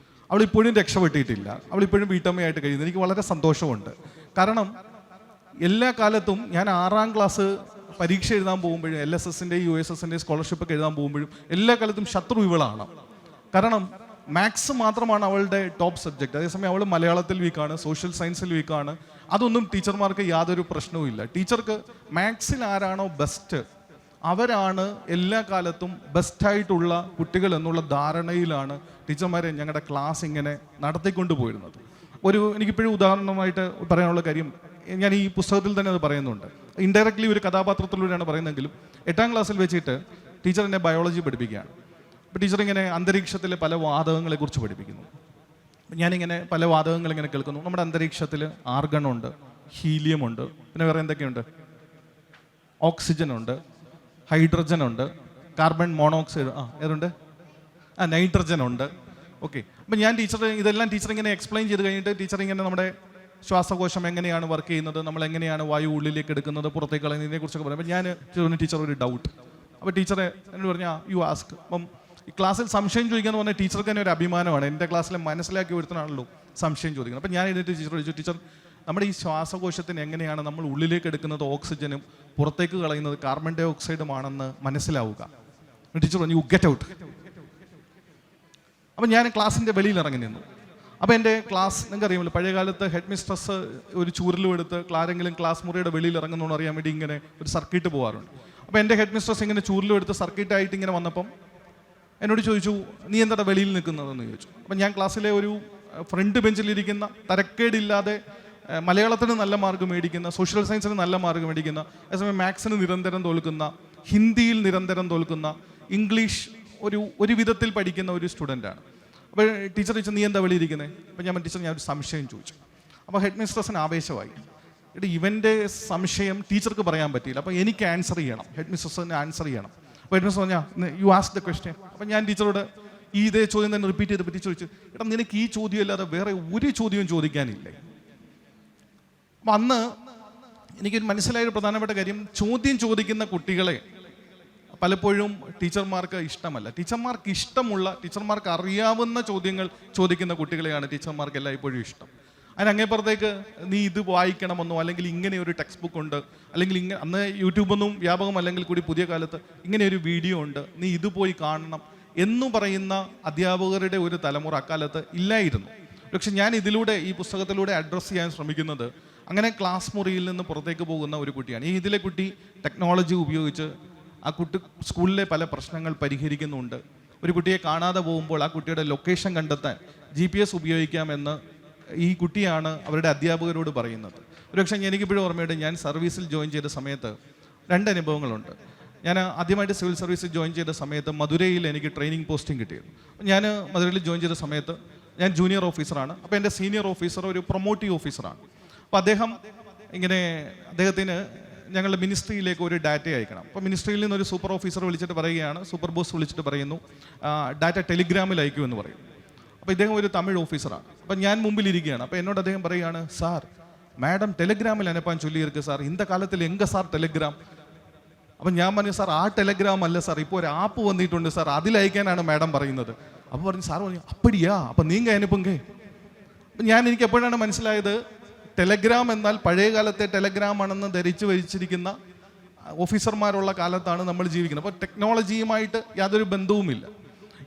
അവളിപ്പോഴും രക്ഷപ്പെട്ടിട്ടില്ല, അവളിപ്പോഴും വീട്ടമ്മയായിട്ട് കഴിയുന്നു. എനിക്ക് വളരെ സന്തോഷമുണ്ട്. കാരണം എല്ലാ കാലത്തും ഞാൻ 6ാം ക്ലാസ് പരീക്ഷ എഴുതാൻ പോകുമ്പോഴും LSSൻ്റെയും USSൻ്റെയും സ്കോളർഷിപ്പൊക്കെ എഴുതാൻ പോകുമ്പോഴും എല്ലാ കാലത്തും ശത്രു ഇവളാണ്. കാരണം മാത്സ് മാത്രമാണ് അവളുടെ ടോപ്പ് സബ്ജക്റ്റ്. അതേസമയം അവൾ മലയാളത്തിൽ വീക്കാണ്, സോഷ്യൽ സയൻസിൽ വീക്കാണ്. അതൊന്നും ടീച്ചർമാർക്ക് യാതൊരു പ്രശ്നവും ഇല്ല. ടീച്ചർക്ക് മാത്സിൽ ആരാണോ ബെസ്റ്റ് അവരാണ് എല്ലാ കാലത്തും ബെസ്റ്റായിട്ടുള്ള കുട്ടികൾ എന്നുള്ള ധാരണയിലാണ് ടീച്ചർമാരെ ഞങ്ങളുടെ ക്ലാസ് ഇങ്ങനെ നടത്തിക്കൊണ്ട് പോയിരുന്നത്. എനിക്കിപ്പോഴും ഉദാഹരണമായിട്ട് പറയാനുള്ള കാര്യം, ഞാൻ ഈ പുസ്തകത്തിൽ തന്നെ അത് പറയുന്നുണ്ട്. ഇൻഡയറക്ട്ലി ഒരു കഥാപാത്രത്തിലൂടെയാണ് പറയുന്നതെങ്കിലും 8ാം ക്ലാസ്സിൽ വെച്ചിട്ട് ടീച്ചർ എന്നെ ബയോളജി പഠിപ്പിക്കുകയാണ്. അപ്പോൾ ടീച്ചർ ഇങ്ങനെ അന്തരീക്ഷത്തിലെ പല വാതകങ്ങളെക്കുറിച്ച് പഠിപ്പിക്കുന്നു. ഞാനിങ്ങനെ പല വാതകങ്ങൾ ഇങ്ങനെ കേൾക്കുന്നു. നമ്മുടെ അന്തരീക്ഷത്തിൽ ആർഗണുണ്ട്, ഹീലിയം ഉണ്ട്, പിന്നെ വേറെ എന്തൊക്കെയുണ്ട്? ഓക്സിജൻ ഉണ്ട്, ഹൈഡ്രജൻ ഉണ്ട്, കാർബൺ മോണോക്സൈഡ്, ഏതുണ്ട്? നൈട്രജൻ ഉണ്ട്. ഓക്കെ. അപ്പം ഞാൻ ഇതെല്ലാം ടീച്ചർ ഇങ്ങനെ എക്സ്പ്ലെയിൻ ചെയ്ത് കഴിഞ്ഞിട്ട് ടീച്ചർ ഇങ്ങനെ നമ്മുടെ ശ്വാസകോശം എങ്ങനെയാണ് വർക്ക് ചെയ്യുന്നത്, നമ്മൾ എങ്ങനെയാണ് വായു ഉള്ളിലേക്ക് എടുക്കുന്നത്, പുറത്തേക്ക് കളയുന്നതിനെ കുറിച്ചൊക്കെ പറയും. അപ്പം ഞാൻ ടീച്ചർ ഒരു ഡൗട്ട്. അപ്പോൾ ടീച്ചറെ എന്നോട് പറഞ്ഞാൽ യു ആസ്ക്. അപ്പം ഈ ക്ലാസ്സിൽ സംശയം ചോദിക്കാന്ന് പറഞ്ഞാൽ ടീച്ചർക്ക് തന്നെ ഒരു അഭിമാനമാണ്. എൻ്റെ ക്ലാസ്സിൽ മനസ്സിലാക്കി വരുത്തനാണല്ലോ സംശയം ചോദിക്കുന്നത്. അപ്പം ഞാൻ എഴുതിയിട്ട് ടീച്ചർ ചോദിച്ചു, ടീച്ചർ നമ്മുടെ ഈ ശ്വാസകോശത്തിന് എങ്ങനെയാണ് നമ്മൾ ഉള്ളിലേക്ക് എടുക്കുന്നത് ഓക്സിജനും പുറത്തേക്ക് കളയുന്നത് കാർബൺ ഡൈ ഓക്സൈഡുമാണെന്ന് മനസ്സിലാവുക? ടീച്ചർ പറഞ്ഞു, യു ഗെറ്റ് ഔട്ട്. അപ്പം ഞാൻ ക്ലാസ്സിൻ്റെ വെളിയിൽ ഇറങ്ങി നിന്നു. അപ്പോൾ എൻ്റെ ക്ലാസ് നിങ്ങൾക്ക് അറിയാമല്ലോ, പഴയ കാലത്ത് ഹെഡ് മിസ്ട്രസ് ഒരു ചൂരലും എടുത്ത് ആരെങ്കിലും ക്ലാസ് മുറിയുടെ വെളിയിൽ ഇറങ്ങുന്നതെന്ന് അറിയാൻ വേണ്ടി ഇങ്ങനെ ഒരു സർക്കിട്ട് പോകാറുണ്ട്. അപ്പോൾ എൻ്റെ ഹെഡ് മിസ്ട്രസ് ഇങ്ങനെ ചൂരലും എടുത്ത് സർക്കിട്ടായിട്ട് ഇങ്ങനെ വന്നപ്പം എന്നോട് ചോദിച്ചു, നീ എന്താ വെളിയിൽ നിൽക്കുന്നതെന്ന് ചോദിച്ചു. അപ്പം ഞാൻ ക്ലാസ്സിലെ ഒരു ഫ്രണ്ട് ബെഞ്ചിലിരിക്കുന്ന തരക്കേടില്ലാതെ മലയാളത്തിന് നല്ല മാർക്ക് മേടിക്കുന്ന, സോഷ്യൽ സയൻസിന് നല്ല മാർക്ക് മേടിക്കുന്ന, അതേസമയം മാത്സിന് നിരന്തരം തോൽക്കുന്ന, ഹിന്ദിയിൽ നിരന്തരം തോൽക്കുന്ന, ഇംഗ്ലീഷ് ഒരു വിധത്തിൽ പഠിക്കുന്ന ഒരു സ്റ്റുഡൻ്റാണ്. അപ്പോൾ ടീച്ചർ ചോദിച്ചു നീ എന്താ വെളിയിരിക്കുന്നത്? അപ്പോൾ ഞാൻ ടീച്ചർ ഞാൻ ഒരു സംശയം ചോദിച്ചു. അപ്പോൾ ഹെഡ് മിസ്ട്രസിന് ആവേശമായി. ഇവൻ്റെ സംശയം ടീച്ചർക്ക് പറയാൻ പറ്റിയില്ല, അപ്പോൾ എനിക്ക് ആൻസർ ചെയ്യണം, ഹെഡ് മിസ്ട്രസിന് ആൻസർ ചെയ്യണം. അപ്പോൾ ഹെഡ് മിസ്ട്രസ് പറഞ്ഞാൽ യു ആസ്ക് ദ ക്വസ്റ്റ്യൻ. അപ്പോൾ ഞാൻ ടീച്ചറോട് ഇതേ ചോദ്യം തന്നെ റിപ്പീറ്റ് ചെയ്ത് പറ്റി ചോദിച്ചു, നിനക്ക് ഈ ചോദ്യം അല്ലാതെ വേറെ ഒരു ചോദ്യവും ചോദിക്കാനില്ലേ? അപ്പം അന്ന് എനിക്കൊരു മനസ്സിലായ പ്രധാനപ്പെട്ട കാര്യം, ചോദ്യം ചോദിക്കുന്ന കുട്ടികളെ പലപ്പോഴും ടീച്ചർമാർക്ക് ഇഷ്ടമല്ല. ടീച്ചർമാർക്ക് ഇഷ്ടമുള്ള, ടീച്ചർമാർക്ക് അറിയാവുന്ന ചോദ്യങ്ങൾ ചോദിക്കുന്ന കുട്ടികളെയാണ് ടീച്ചർമാർക്ക് എല്ലായ്പ്പോഴും ഇഷ്ടം. അതിനങ്ങേപ്പുറത്തേക്ക് നീ ഇത് വായിക്കണമെന്നോ, അല്ലെങ്കിൽ ഇങ്ങനെ ഒരു ടെക്സ്റ്റ് ബുക്ക് ഉണ്ട്, അല്ലെങ്കിൽ അന്ന് യൂട്യൂബൊന്നും വ്യാപകം അല്ലെങ്കിൽ കൂടി പുതിയ കാലത്ത് ഇങ്ങനെ ഒരു വീഡിയോ ഉണ്ട്, നീ ഇത് പോയി കാണണം എന്നു പറയുന്ന അധ്യാപകരുടെ ഒരു തലമുറ അക്കാലത്ത് ഇല്ലായിരുന്നു. പക്ഷെ ഞാൻ ഇതിലൂടെ, ഈ പുസ്തകത്തിലൂടെ അഡ്രസ്സ് ചെയ്യാൻ ശ്രമിക്കുന്നത് അങ്ങനെ ക്ലാസ് മുറിയിൽ നിന്ന് പുറത്തേക്ക് പോകുന്ന ഒരു കുട്ടിയാണ്. ഇതിലെ കുട്ടി ടെക്നോളജി ഉപയോഗിച്ച് ആ കുട്ടി സ്കൂളിലെ പല പ്രശ്നങ്ങൾ പരിഹരിക്കുന്നുണ്ട്. ഒരു കുട്ടിയെ കാണാതെ പോകുമ്പോൾ ആ കുട്ടിയുടെ ലൊക്കേഷൻ കണ്ടെത്താൻ GPS ഉപയോഗിക്കാമെന്ന് ഈ കുട്ടിയാണ് അവരുടെ അധ്യാപകരോട് പറയുന്നത്. ഒരുപക്ഷെ എനിക്കിപ്പോഴും ഓർമ്മയുണ്ട്, ഞാൻ സർവീസിൽ ജോയിൻ ചെയ്ത സമയത്ത് 2 അനുഭവങ്ങളുണ്ട്. ഞാൻ ആദ്യമായിട്ട് സിവിൽ സർവീസിൽ ജോയിൻ ചെയ്ത സമയത്ത് മധുരയിൽ എനിക്ക് ട്രെയിനിങ് പോസ്റ്റിംഗ് കിട്ടിയിരുന്നു. ഞാൻ മധുരയിൽ ജോയിൻ ചെയ്ത സമയത്ത് ഞാൻ ജൂനിയർ ഓഫീസറാണ്. അപ്പോൾ എൻ്റെ സീനിയർ ഓഫീസർ ഒരു പ്രൊമോട്ടീവ് ഓഫീസറാണ്. അപ്പോൾ അദ്ദേഹത്തിന് ഞങ്ങളുടെ മിനിസ്ട്രിയിലേക്ക് ഒരു ഡാറ്റ അയക്കണം. അപ്പോൾ മിനിസ്ട്രിയിൽ നിന്ന് ഒരു സൂപ്പർ ഓഫീസർ വിളിച്ചിട്ട് പറയുകയാണ്, സൂപ്പർ ബോസ് വിളിച്ചിട്ട് പറയുന്നു, ഡാറ്റ ടെലിഗ്രാമിൽ അയക്കുമെന്ന് പറയും. അപ്പോൾ ഇദ്ദേഹം ഒരു തമിഴ് ഓഫീസറാണ്. അപ്പം ഞാൻ മുമ്പിലിരിക്കുകയാണ്. അപ്പോൾ എന്നോട് അദ്ദേഹം പറയുകയാണ്, സാർ മാഡം ടെലിഗ്രാമിൽ അനുപ്പാൻ ചൊല്ലിയിരിക്കുക സാർ, இந்த കാലത്തിൽ എങ്ക സാർ ടെലിഗ്രാം. അപ്പം ഞാൻ പറഞ്ഞു, സാർ ആ ടെലിഗ്രാം അല്ല സാർ, ഇപ്പോൾ ഒരു ആപ്പ് വന്നിട്ടുണ്ട് സാർ, അതിലയക്കാനാണ് മാഡം പറയുന്നത്. അപ്പോൾ പറഞ്ഞു, സാർ പറഞ്ഞു അപ്പടിയാ, അപ്പം നീങ്ക അനുപ്പുങ്കേ. എനിക്ക് എപ്പോഴാണ് മനസ്സിലായത്, ടെലഗ്രാം എന്നാൽ പഴയ കാലത്തെ ടെലഗ്രാം ആണെന്ന് ധരിച്ചു വച്ചിരിക്കുന്ന ഓഫീസർമാരുള്ള കാലത്താണ് നമ്മൾ ജീവിക്കുന്നത്. അപ്പോൾ ടെക്നോളജിയുമായിട്ട് യാതൊരു ബന്ധവുമില്ല.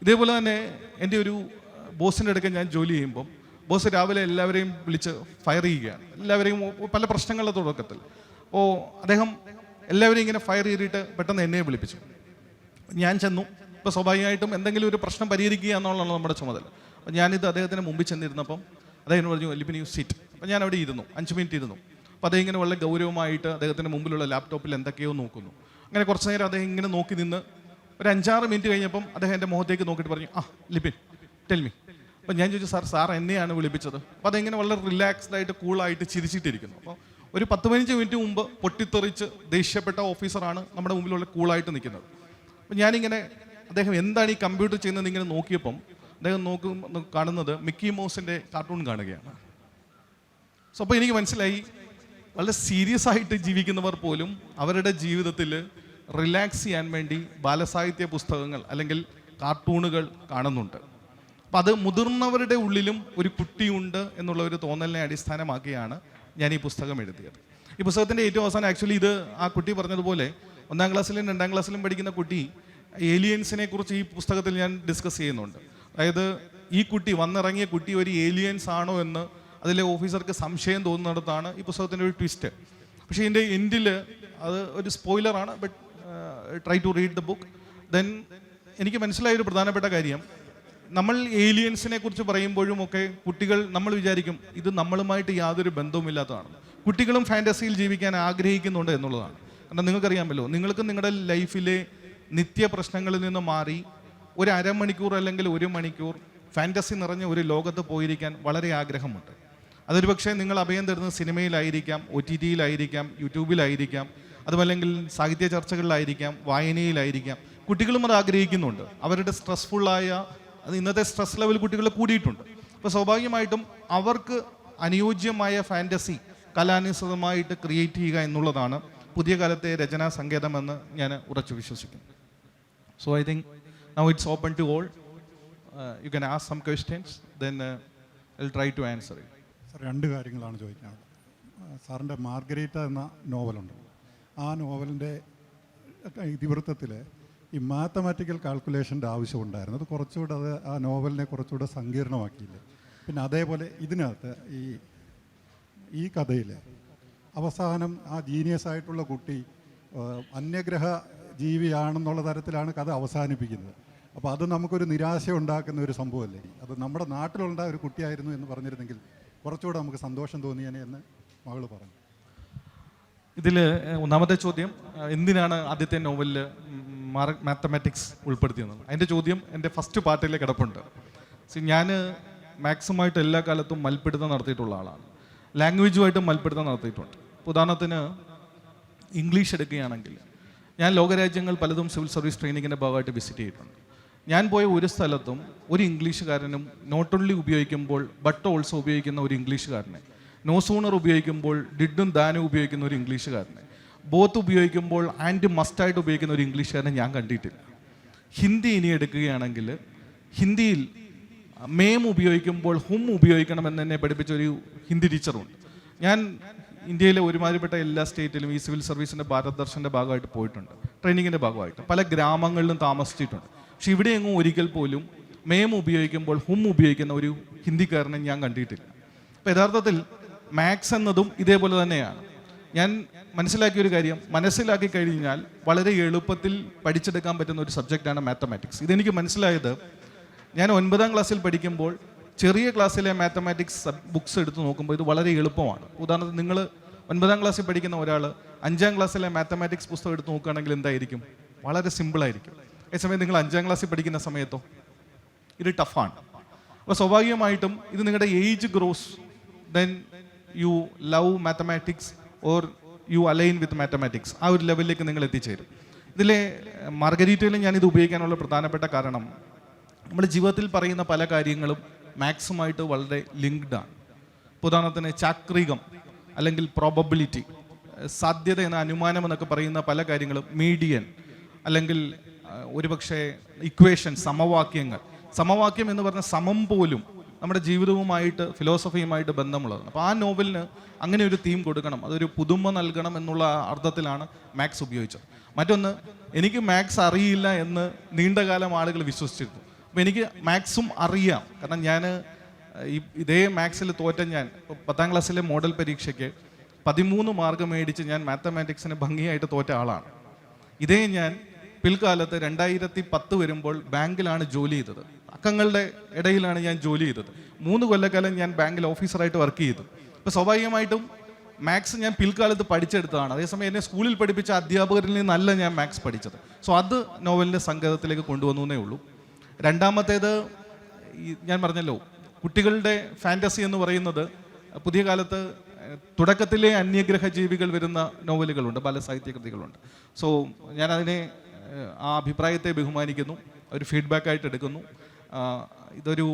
ഇതേപോലെ തന്നെ എൻ്റെ ഒരു ബോസിൻ്റെ അടുക്ക ഞാൻ ജോലി ചെയ്യുമ്പം ബോസ് രാവിലെ എല്ലാവരെയും വിളിച്ച് ഫയർ ചെയ്യുകയാണ്, എല്ലാവരെയും പല പ്രശ്നങ്ങളുടെ തുടക്കത്തിൽ. അപ്പോൾ അദ്ദേഹം എല്ലാവരെയും ഇങ്ങനെ ഫയർ ചെയ്തിട്ട് പെട്ടെന്ന് എന്നെ വിളിപ്പിച്ചു. ഞാൻ ചെന്നു. ഇപ്പോൾ സ്വാഭാവികമായിട്ടും എന്തെങ്കിലും ഒരു പ്രശ്നം പരിഹരിക്കുക എന്നുള്ളതാണ് നമ്മുടെ ചുമതല. അപ്പോൾ ഞാനിത് അദ്ദേഹത്തിന് മുമ്പിൽ ചെന്നിരുന്നപ്പം അദ്ദേഹം പറഞ്ഞു, ലിപിൻ യു സിറ്റ്. അപ്പോൾ ഞാൻ അവിടെ ഇരുന്നു, 5 മിനിറ്റ് ഇരുന്നു. അപ്പോൾ അദ്ദേഹം ഇങ്ങനെ വളരെ ഗൗരവമായിട്ട് അദ്ദേഹത്തിൻ്റെ മുമ്പിലുള്ള ലാപ്ടോപ്പിൽ എന്തൊക്കെയോ നോക്കുന്നു. അങ്ങനെ കുറച്ച് നേരം അദ്ദേഹം ഇങ്ങനെ നോക്കി നിന്ന് ഒരു 5-6 മിനിറ്റ് കഴിഞ്ഞപ്പം അദ്ദേഹം എൻ്റെ മുഖത്തേക്ക് നോക്കിയിട്ട് പറഞ്ഞു, ലിപിൻ ടെൽ മീ. അപ്പോൾ ഞാൻ ചോദിച്ചു, സാർ എന്നെയാണ് വിളിപ്പിച്ചത്. അപ്പോൾ അതെങ്ങനെ വളരെ റിലാക്സ്ഡ് ആയിട്ട് കൂളായിട്ട് ചിരിച്ചിട്ടിരിക്കുന്നു. അപ്പോൾ ഒരു 10-15 മിനിറ്റ് മുമ്പ് പൊട്ടിത്തെറിച്ച് ദേഷ്യപ്പെട്ട ഓഫീസറാണ് നമ്മുടെ മുമ്പിലുള്ള കൂളായിട്ട് നിൽക്കുന്നത്. അപ്പോൾ ഞാനിങ്ങനെ അദ്ദേഹം എന്താണ് ഈ കമ്പ്യൂട്ടർ ചെയ്യുന്നത് ഇങ്ങനെ നോക്കിയപ്പം അദ്ദേഹം കാണുന്നത് മിക്കി മൗസിൻ്റെ കാർട്ടൂൺ കാണുകയാണ്. സോ അപ്പോൾ എനിക്ക് മനസ്സിലായി, വളരെ സീരിയസ് ആയിട്ട് ജീവിക്കുന്നവർ പോലും അവരുടെ ജീവിതത്തിൽ റിലാക്സ് ചെയ്യാൻ വേണ്ടി ബാലസാഹിത്യ പുസ്തകങ്ങൾ അല്ലെങ്കിൽ കാർട്ടൂണുകൾ കാണുന്നുണ്ട്. അപ്പം അത് മുതിർന്നവരുടെ ഉള്ളിലും ഒരു കുട്ടിയുണ്ട് എന്നുള്ള ഒരു തോന്നലിനെ അടിസ്ഥാനമാക്കിയാണ് ഞാൻ ഈ പുസ്തകം എഴുതിയത്. ഈ പുസ്തകത്തിൻ്റെ ഏറ്റവും അവസാനം ആക്ച്വലി ഇത് ആ കുട്ടി പറഞ്ഞതുപോലെ 1-ാം ക്ലാസ്സിലും 2-ാം ക്ലാസ്സിലും പഠിക്കുന്ന കുട്ടി ഏലിയൻസിനെ കുറിച്ച് ഈ പുസ്തകത്തിൽ ഞാൻ ഡിസ്കസ് ചെയ്യുന്നുണ്ട്. അതായത് ഈ കുട്ടി വന്നിറങ്ങിയ കുട്ടി ഒരു ഏലിയൻസ് ആണോ എന്ന് അതിലെ ഓഫീസർക്ക് സംശയം തോന്നുന്നിടത്താണ് ഈ പുസ്തകത്തിൻ്റെ ഒരു ട്വിസ്റ്റ്. പക്ഷേ ഇതിൻ്റെ എൻഡിൽ അത് ഒരു സ്പോയിലറാണ്, but try to read the book. Then എനിക്ക് മനസ്സിലായൊരു പ്രധാനപ്പെട്ട കാര്യം, നമ്മൾ ഏലിയൻസിനെ കുറിച്ച് പറയുമ്പോഴും ഒക്കെ കുട്ടികൾ നമ്മൾ വിചാരിക്കും ഇത് നമ്മളുമായിട്ട് യാതൊരു ബന്ധവുമില്ലാത്തതാണ്. കുട്ടികളും ഫാൻറ്റസിയിൽ ജീവിക്കാൻ ആഗ്രഹിക്കുന്നുണ്ട് എന്നുള്ളതാണ്. കാരണം നിങ്ങൾക്കറിയാമല്ലോ, നിങ്ങൾക്ക് നിങ്ങളുടെ ലൈഫിലെ നിത്യ പ്രശ്നങ്ങളിൽ നിന്ന് മാറി ഒരു അരമണിക്കൂർ അല്ലെങ്കിൽ 1 മണിക്കൂർ ഫാൻറ്റസി നിറഞ്ഞ ഒരു ലോകത്ത് പോയിരിക്കാൻ വളരെ ആഗ്രഹമുണ്ട്. അതൊരു പക്ഷേ നിങ്ങൾ അഭയം തരുന്നത് സിനിമയിലായിരിക്കാം, OTT-യിലായിരിക്കാം, യൂട്യൂബിലായിരിക്കാം, അതുമല്ലെങ്കിൽ സാഹിത്യ ചർച്ചകളിലായിരിക്കാം, വായനയിലായിരിക്കാം. കുട്ടികളും അത് ആഗ്രഹിക്കുന്നുണ്ട്. അവരുടെ സ്ട്രെസ്ഫുള്ളായ ഇന്നത്തെ സ്ട്രെസ് ലെവൽ കുട്ടികൾ കൂടിയിട്ടുണ്ട്. അപ്പോൾ സ്വാഭാവികമായിട്ടും അവർക്ക് അനുയോജ്യമായ ഫാൻറ്റസി കലാനുസൃതമായിട്ട് ക്രിയേറ്റ് ചെയ്യുക എന്നുള്ളതാണ് പുതിയ കാലത്തെ രചനാ സങ്കേതമെന്ന് ഞാൻ ഉറച്ചു വിശ്വസിക്കുന്നു. So I think now it's open to all. You can ask some questions, then I will try to answer it. Sir 2 കാര്യങ്ങളാണ് ചോദിക്കാനുള്ളത്. സാറിൻ്റെ മാർഗരീറ്റ എന്ന നോവലുണ്ട്. ആ നോവലിൻ്റെ ഇതിവൃത്തത്തിൽ ഈ മാത്തമാറ്റിക്കൽ കാൽക്കുലേഷൻ്റെ ആവശ്യമുണ്ടായിരുന്നു. അത് കുറച്ചുകൂടെ ആ നോവലിനെ കുറച്ചുകൂടെ സങ്കീർണമാക്കിയില്ലേ? പിന്നെ അതേപോലെ ഇതിനകത്ത് ഈ കഥയിൽ അവസാനം ആ ജീനിയസ് ആയിട്ടുള്ള കുട്ടി അന്യഗ്രഹ ജീവിയാണെന്നുള്ള തരത്തിലാണ് കഥ അവസാനിപ്പിക്കുന്നത്. അപ്പോൾ അത് നമുക്കൊരു നിരാശ ഉണ്ടാക്കുന്ന ഒരു സംഭവമല്ലേ? അത് നമ്മുടെ നാട്ടിലുള്ള ഒരു കുട്ടിയായിരുന്നു എന്ന് പറഞ്ഞിരുന്നെങ്കിൽ കുറച്ചുകൂടെ നമുക്ക് സന്തോഷം തോന്നിയേനെ എന്ന് മകൾ പറഞ്ഞു. ഇതിൽ ഒന്നാമത്തെ ചോദ്യം, എന്തിനാണ് ആദ്യത്തെ നോവലിൽ മാത്തമാറ്റിക്സ് ഉൾപ്പെടുത്തിയെന്നത്? അതിൻ്റെ ചോദ്യം എൻ്റെ ഫസ്റ്റ് പാർട്ടിൽ കിടപ്പുണ്ട്. ഞാൻ മാക്സുമായിട്ട് എല്ലാ കാലത്തും മൽപ്പിടുത്തം നടത്തിയിട്ടുള്ള ആളാണ്. ലാംഗ്വേജുമായിട്ടും മൽപ്പിടുത്തം നടത്തിയിട്ടുണ്ട്. ഉദാഹരണത്തിന് ഇംഗ്ലീഷ് എടുക്കുകയാണെങ്കിൽ ഞാൻ ലോകരാജ്യങ്ങൾ പലതും സിവിൽ സർവീസ് ട്രെയിനിങ്ങിൻ്റെ ഭാഗമായിട്ട് വിസിറ്റ് ചെയ്തിട്ടുണ്ട്. ഞാൻ പോയ ഒരു സ്ഥലത്തും ഒരു ഇംഗ്ലീഷുകാരനും നോട്ട് ഓൺലി ഉപയോഗിക്കുമ്പോൾ ബട്ട് ഓൾസോ ഉപയോഗിക്കുന്ന ഒരു ഇംഗ്ലീഷുകാരനെ, നോ സൂണർ ഉപയോഗിക്കുമ്പോൾ ഡിഡും ദാനും ഉപയോഗിക്കുന്ന ഒരു ഇംഗ്ലീഷുകാരനെ, ബോത്ത് ഉപയോഗിക്കുമ്പോൾ ആൻഡ് മസ്റ്റായിട്ട് ഉപയോഗിക്കുന്ന ഒരു ഇംഗ്ലീഷുകാരനെ ഞാൻ കണ്ടിട്ടില്ല. ഹിന്ദി ഇനി എടുക്കുകയാണെങ്കിൽ ഹിന്ദിയിൽ മേം ഉപയോഗിക്കുമ്പോൾ ഹും ഉപയോഗിക്കണമെന്ന് എന്നെ പഠിപ്പിച്ച ഒരു ഹിന്ദി ടീച്ചറുണ്ട്. ഞാൻ ഇന്ത്യയിലെ ഒരുമാതിരിപ്പെട്ട എല്ലാ സ്റ്റേറ്റിലും ഈ സിവിൽ സർവീസിൻ്റെ ഭാരത് ദർശൻ്റെ ഭാഗമായിട്ട് പോയിട്ടുണ്ട്, ട്രെയിനിങ്ങിൻ്റെ ഭാഗമായിട്ട് പല ഗ്രാമങ്ങളിലും താമസിച്ചിട്ടുണ്ട്. പക്ഷെ ഇവിടെയെങ്ങും ഒരിക്കൽ പോലും മേം ഉപയോഗിക്കുമ്പോൾ ഹും ഉപയോഗിക്കുന്ന ഒരു ഹിന്ദിക്കാരനെ ഞാൻ കണ്ടിട്ടില്ല. അപ്പോൾ യഥാർത്ഥത്തിൽ മാത്സ് എന്നതും ഇതേപോലെ തന്നെയാണ്. ഞാൻ മനസ്സിലാക്കിയൊരു കാര്യം, മനസ്സിലാക്കി കഴിഞ്ഞാൽ വളരെ എളുപ്പത്തിൽ പഠിച്ചെടുക്കാൻ പറ്റുന്ന ഒരു സബ്ജക്റ്റാണ് മാത്തമാറ്റിക്സ്. ഇതെനിക്ക് മനസ്സിലായത് ഞാൻ 9ാം ക്ലാസ്സിൽ പഠിക്കുമ്പോൾ ചെറിയ ക്ലാസ്സിലെ മാത്തമാറ്റിക്സ് ബുക്സ് എടുത്ത് നോക്കുമ്പോൾ ഇത് വളരെ എളുപ്പമാണ്. ഉദാഹരണത്തിന് നിങ്ങൾ 9ാം ക്ലാസ്സിൽ പഠിക്കുന്ന ഒരാൾ 5ാം ക്ലാസ്സിലെ മാത്തമാറ്റിക്സ് പുസ്തകം എടുത്ത് നോക്കുകയാണെങ്കിൽ എന്തായിരിക്കും? വളരെ സിമ്പിളായിരിക്കും. അതേസമയം നിങ്ങൾ 5ാം ക്ലാസ്സിൽ പഠിക്കുന്ന സമയത്തോ ഇത് ടഫാണ്. അപ്പോൾ സ്വാഭാവികമായിട്ടും ഇത് നിങ്ങളുടെ age grows, then you love mathematics or you align with mathematics, ആ ഒരു ലെവലിലേക്ക് നിങ്ങൾ എത്തിച്ചേരും. ഇതിലെ മാർഗരീറ്റയിൽ ഞാനിത് ഉപയോഗിക്കാനുള്ള പ്രധാനപ്പെട്ട കാരണം നമ്മുടെ ജീവിതത്തിൽ പറയുന്ന പല കാര്യങ്ങളും മാത്സുമായിട്ട് വളരെ ലിങ്ക്ഡ് ആണ്. ഉദാഹരണത്തിന് ചാക്രികം അല്ലെങ്കിൽ പ്രോബബിലിറ്റി, സാധ്യത എന്ന അനുമാനം എന്നൊക്കെ പറയുന്ന പല കാര്യങ്ങളും, മീഡിയൻ അല്ലെങ്കിൽ ഒരുപക്ഷെ ഇക്വേഷൻ, സമവാക്യം എന്ന് പറഞ്ഞ സമം പോലും നമ്മുടെ ജീവിതവുമായിട്ട് ഫിലോസഫിയുമായിട്ട് ബന്ധമുള്ളതാണ്. അപ്പോൾ ആ നോവലിന് അങ്ങനെ ഒരു തീം കൊടുക്കണം, അതൊരു പുതുമ നൽകണം എന്നുള്ള അർത്ഥത്തിലാണ് മാത്സ് ഉപയോഗിച്ചത്. മറ്റൊന്ന്, എനിക്ക് മാത്സ് അറിയില്ല എന്ന് നീണ്ടകാലം ആളുകൾ വിശ്വസിച്ചിരുന്നു. അപ്പോൾ എനിക്ക് മാത്സും അറിയാം, കാരണം ഞാൻ ഇതേ മാത്സിൽ തോറ്റ ഞാൻ 10ാം ക്ലാസ്സിലെ മോഡൽ പരീക്ഷയ്ക്ക് 13 മാർക്ക് മേടിച്ച് ഞാൻ മാത്തമാറ്റിക്സിന് ഭംഗിയായിട്ട് തോറ്റ ആളാണ്. ഇതേ ഞാൻ പിൽക്കാലത്ത് 2010 വരുമ്പോൾ ബാങ്കിലാണ് ജോലി ചെയ്തത്. അക്കങ്ങളുടെ ഇടയിലാണ് ഞാൻ ജോലി ചെയ്തത്. 3 കൊല്ലക്കാലം ഞാൻ ബാങ്കിൽ ഓഫീസറായിട്ട് വർക്ക് ചെയ്തു. അപ്പോൾ സ്വാഭാവികമായിട്ടും മാത്സ് ഞാൻ പിൽക്കാലത്ത് പഠിച്ചെടുത്തതാണ്. അതേസമയം എന്നെ സ്കൂളിൽ പഠിപ്പിച്ച അധ്യാപകരിൽ നിന്നല്ല ഞാൻ മാത്സ് പഠിച്ചത്. സോ അത് നോവലിൻ്റെ സംഗതത്തിലേക്ക് കൊണ്ടുവന്നേ ഉള്ളൂ. രണ്ടാമത്തേത്, ഞാൻ പറഞ്ഞല്ലോ, കുട്ടികളുടെ ഫാൻറ്റസി എന്ന് പറയുന്നത് പുതിയ കാലത്ത് തുടക്കത്തിലെ അന്യഗ്രഹ ജീവികൾ വരുന്ന നോവലുകളുണ്ട്, ബാലസാഹിത്യ കൃതികളുണ്ട്. സോ ഞാനതിനെ ആ അഭിപ്രായത്തെ ബഹുമാനിക്കുന്നു, ഒരു ഫീഡ്ബാക്കായിട്ട് എടുക്കുന്നു. ഇതൊരു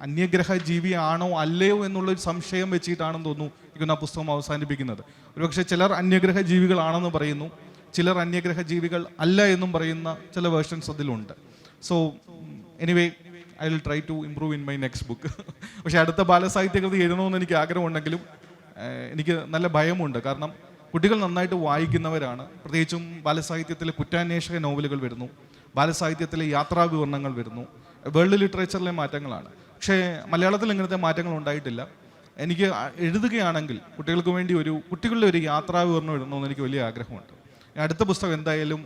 അന്യഗ്രഹ ജീവിയാണോ അല്ലയോ എന്നുള്ളൊരു സംശയം വെച്ചിട്ടാണെന്ന് തോന്നുന്നു എനിക്ക് ആ പുസ്തകം അവസാനിപ്പിക്കുന്നത്. ഒരുപക്ഷെ ചിലർ അന്യഗ്രഹ ജീവികളാണെന്ന് പറയുന്നു, ചിലർ അന്യഗ്രഹ ജീവികൾ അല്ല എന്നും പറയുന്ന ചില വേർഷൻസ് അതിലുണ്ട്. So anyway, I will try to improve in my next book. പക്ഷേ അടുത്ത ബാലസാഹിത്യ കൃതി എഴുതണമെന്ന് എനിക്ക് ആഗ്രഹമുണ്ടെങ്കിലും എനിക്ക് നല്ല ഭയമുണ്ട്. കാരണം കുട്ടികൾ നന്നായിട്ട് വായിക്കുന്നവരാണ്. പ്രത്യേകിച്ചും ബാലസാഹിത്യത്തിലെ കുറ്റാന്വേഷക നോവലുകൾ വരുന്നു, ബാലസാഹിത്യത്തിലെ യാത്രാവിവരണങ്ങൾ വരുന്നു, വേൾഡ് ലിറ്ററേച്ചറിലെ മാറ്റങ്ങളാണ്. പക്ഷേ മലയാളത്തിൽ ഇങ്ങനത്തെ മാറ്റങ്ങൾ ഉണ്ടായിട്ടില്ല. എനിക്ക് എഴുതുകയാണെങ്കിൽ കുട്ടികൾക്ക് വേണ്ടി കുട്ടികളുടെ ഒരു യാത്രാവിവരണം എഴുതണമെന്ന് എനിക്ക് വലിയ ആഗ്രഹമുണ്ട്. അടുത്ത പുസ്തകം എന്തായാലും